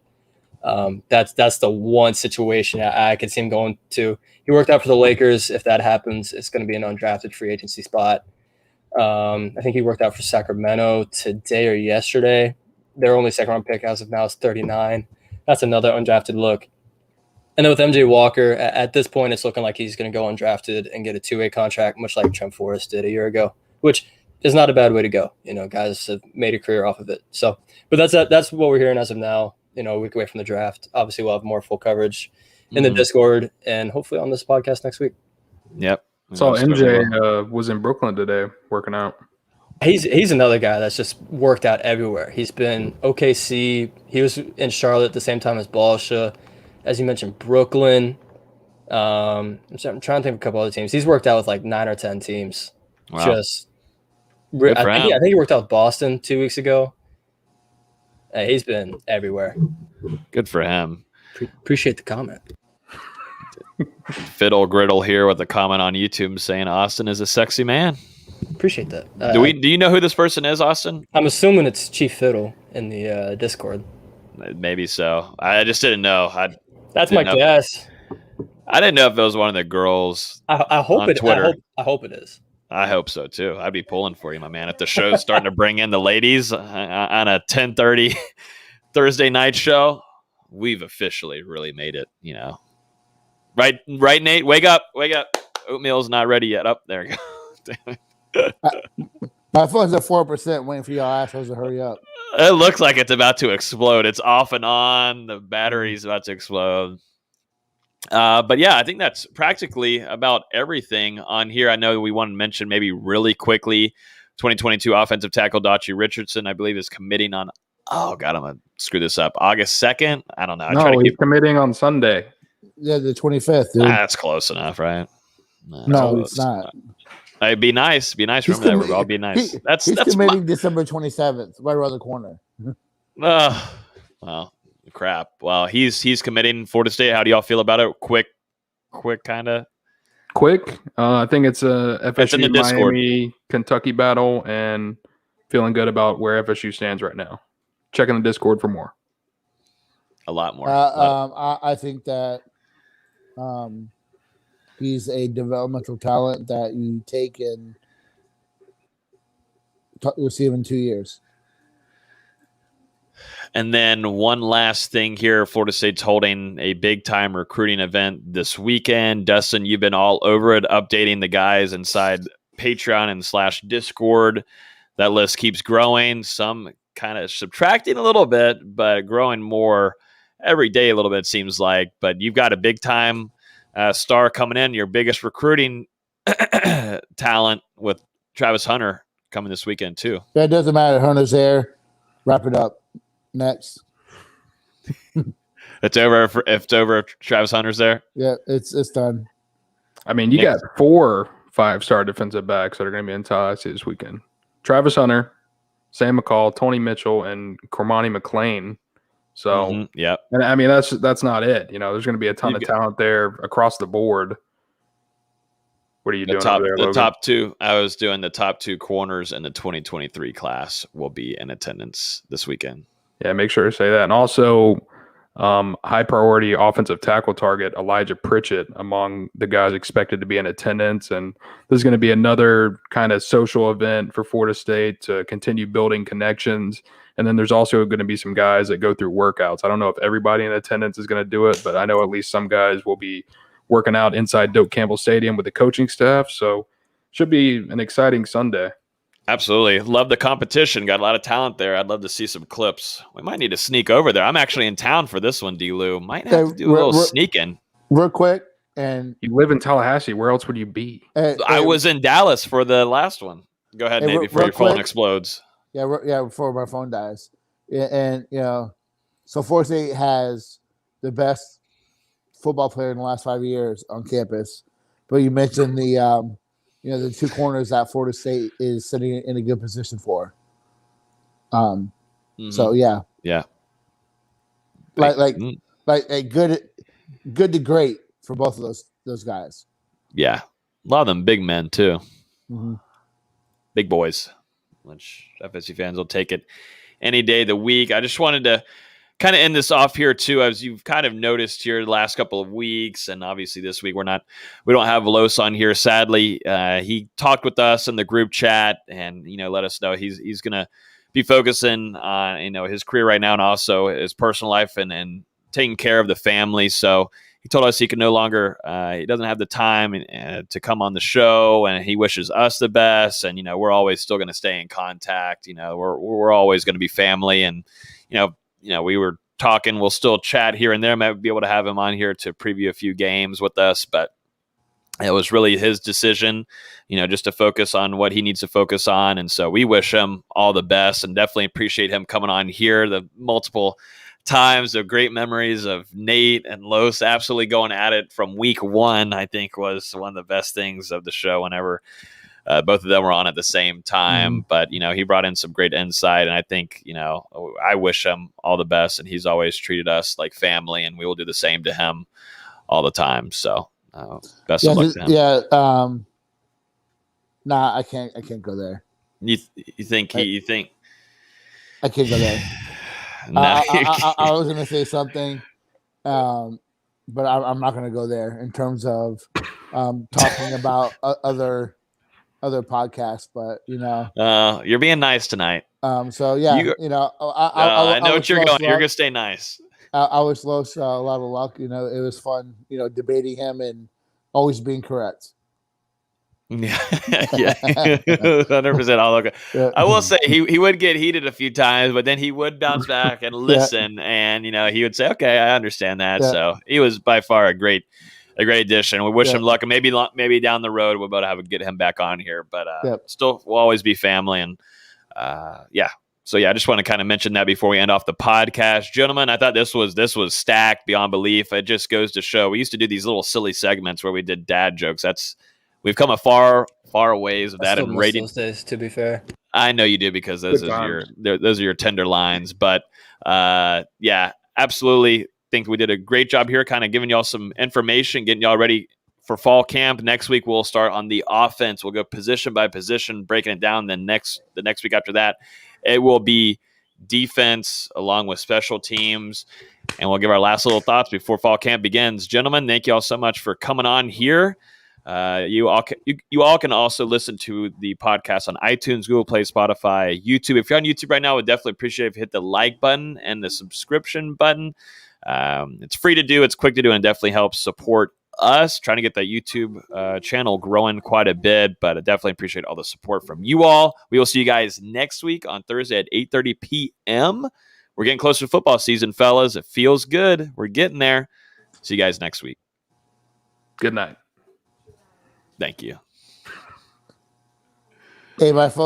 That's the one situation I could see him going to. He worked out for the Lakers. If that happens, it's going to be an undrafted free agency spot. I think he worked out for Sacramento today or yesterday. Their only second round pick as of now is 39. That's another undrafted look. And then with MJ Walker, at this point, it's looking like he's going to go undrafted and get a 2-way contract, much like Trent Forrest did a year ago, which is not a bad way to go. You know, guys have made a career off of it. So, but that's what we're hearing as of now. You know, a week away from the draft. Obviously, we'll have more full coverage in the Discord and hopefully on this podcast next week. Yep. Saw MJ was in Brooklyn today working out. He's another guy that's just worked out everywhere. He's been OKC. He was in Charlotte at the same time as Balša. As you mentioned, Brooklyn. I'm trying to think of a couple other teams. He's worked out with like 9 or 10 teams. Wow. I think he worked out with Boston 2 weeks ago. He's been everywhere. Good for him. Appreciate the comment. Fiddle Griddle here with a comment on YouTube saying Austin is a sexy man. Appreciate that. Do you know who this person is, Austin? I'm assuming it's Chief Fiddle in the Discord. Maybe so. I just didn't know. That's my guess. I didn't know if it was one of the girls. I hope on it. Twitter. I hope it is. I hope so too. I'd be pulling for you, my man. If the show's starting to bring in the ladies on a 10:30 Thursday night show, we've officially really made it. You know, right, Nate. Wake up. Oatmeal's not ready yet. Up there. We go. My phone's at 4%, waiting for y'all assholes to hurry up. It looks like it's about to explode. It's off and on. The battery's about to explode. But yeah, I think that's practically about everything on here. I know we want to mention maybe really quickly 2022 offensive tackle Dachi Richardson, I believe, is committing on, oh God, I'm going to screw this up, August 2nd. I don't know. He's committing on Sunday. Yeah, the 25th, dude. That's close enough, right? No, it's not. It'd be nice. Remember that. We'll all be nice. He's committing December 27th, right around the corner. Well, crap. Well, he's committing Florida State. How do y'all feel about it? Quick kind of. Quick. I think it's a FSU Miami Kentucky battle, and feeling good about where FSU stands right now. Checking the Discord for more. A lot more. I think that he's a developmental talent that you take and you'll see him in 2 years. And then one last thing here, Florida State's holding a big-time recruiting event this weekend. Dustin, you've been all over it, updating the guys inside Patreon and /Discord. That list keeps growing, some kind of subtracting a little bit, but growing more every day a little bit, seems like. But you've got a big-time star coming in, your biggest recruiting talent with Travis Hunter coming this weekend too. Yeah, it doesn't matter. Hunter's there. Wrap it up. Next. It's over if Travis Hunter's there. Yeah, it's done. I mean, you got 4 5-star defensive backs that are going to be in Tallahassee this weekend. Travis Hunter, Sam McCall, Tony Mitchell, and Cormani McLean. So, yeah. And I mean, that's not it. You know, there's going to be a ton of talent there across the board. What are you doing over there, Logan? The top 2, I was doing the top 2 corners in the 2023 class will be in attendance this weekend. Yeah, make sure to say that. And also, High priority offensive tackle target Elijah Pritchett among the guys expected to be in attendance. And this is going to be another kind of social event for Florida State to continue building connections. And then there's also going to be some guys that go through workouts. I don't know if everybody in attendance is going to do it, but I know at least some guys will be working out inside Doak Campbell Stadium with the coaching staff. So should be an exciting Sunday. Absolutely. Love the competition. Got a lot of talent there. I'd love to see some clips. We might need to sneak over there. I'm actually in town for this one, D-Lou. Might have to do a little sneaking. Real quick. And you live in Tallahassee. Where else would you be? I was in Dallas for the last one. Go ahead, Nate, before your phone explodes. Yeah, before my phone dies. And so Florida State has the best football player in the last 5 years on campus. But you mentioned the the two corners that Florida State is sitting in a good position for. So yeah. Like good to great for both of those guys. Yeah. A lot of them big men too. Mm-hmm. Big boys, which FSU fans will take it any day of the week. I just wanted to kind of end this off here too, as you've kind of noticed here the last couple of weeks, and obviously this week we don't have Veloce on here. Sadly, he talked with us in the group chat and let us know he's gonna be focusing on his career right now and also his personal life and taking care of the family. So he told us he can no longer he doesn't have the time to come on the show, and he wishes us the best. And we're always still going to stay in contact. We're always going to be family, and we were talking. We'll still chat here and there. Might be able to have him on here to preview a few games with us, but it was really his decision, just to focus on what he needs to focus on. And so we wish him all the best and definitely appreciate him coming on here. The multiple times of great memories of Nate and Los absolutely going at it from week one, I think was one of the best things of the show whenever both of them were on at the same time. But, he brought in some great insight, and I think, I wish him all the best, and he's always treated us like family, and we will do the same to him all the time. So best of luck to him. Yeah. I can't go there. You think I can't go there. I was going to say something, but I'm not going to go there in terms of talking about other podcasts. But you're being nice tonight. So yeah, I know what you're going. You're going to stay nice. I wish Los a lot of luck. It was fun. Debating him and always being correct. Yeah, 100%. All okay. Yeah. I will say he would get heated a few times, but then he would bounce back and listen, and he would say, "Okay, I understand that." Yeah. So he was by far a great addition. We wish him luck, and maybe down the road we'll be able to get him back on here. But still, we'll always be family, and So I just want to kind of mention that before we end off the podcast, gentlemen. I thought this was stacked beyond belief. It just goes to show we used to do these little silly segments where we did dad jokes. We've come a far ways of that. And rating those days, to be fair, I know you do because those are your tender lines. But absolutely think we did a great job here, kind of giving y'all some information, getting y'all ready for fall camp. Next week we'll start on the offense. We'll go position by position, breaking it down. Then the next week after that, it will be defense along with special teams, and we'll give our last little thoughts before fall camp begins. Gentlemen, thank you all so much for coming on here. You all can also listen to the podcast on iTunes, Google Play, Spotify, YouTube. If you're on YouTube right now, I would definitely appreciate if you hit the like button and the subscription button. It's free to do. It's quick to do, and definitely helps support us trying to get that YouTube channel growing quite a bit. But I definitely appreciate all the support from you all. We will see you guys next week on Thursday at 8:30 p.m. We're getting closer to football season, fellas. It feels good. We're getting there. See you guys next week. Good night. Thank you. Hey, my phone.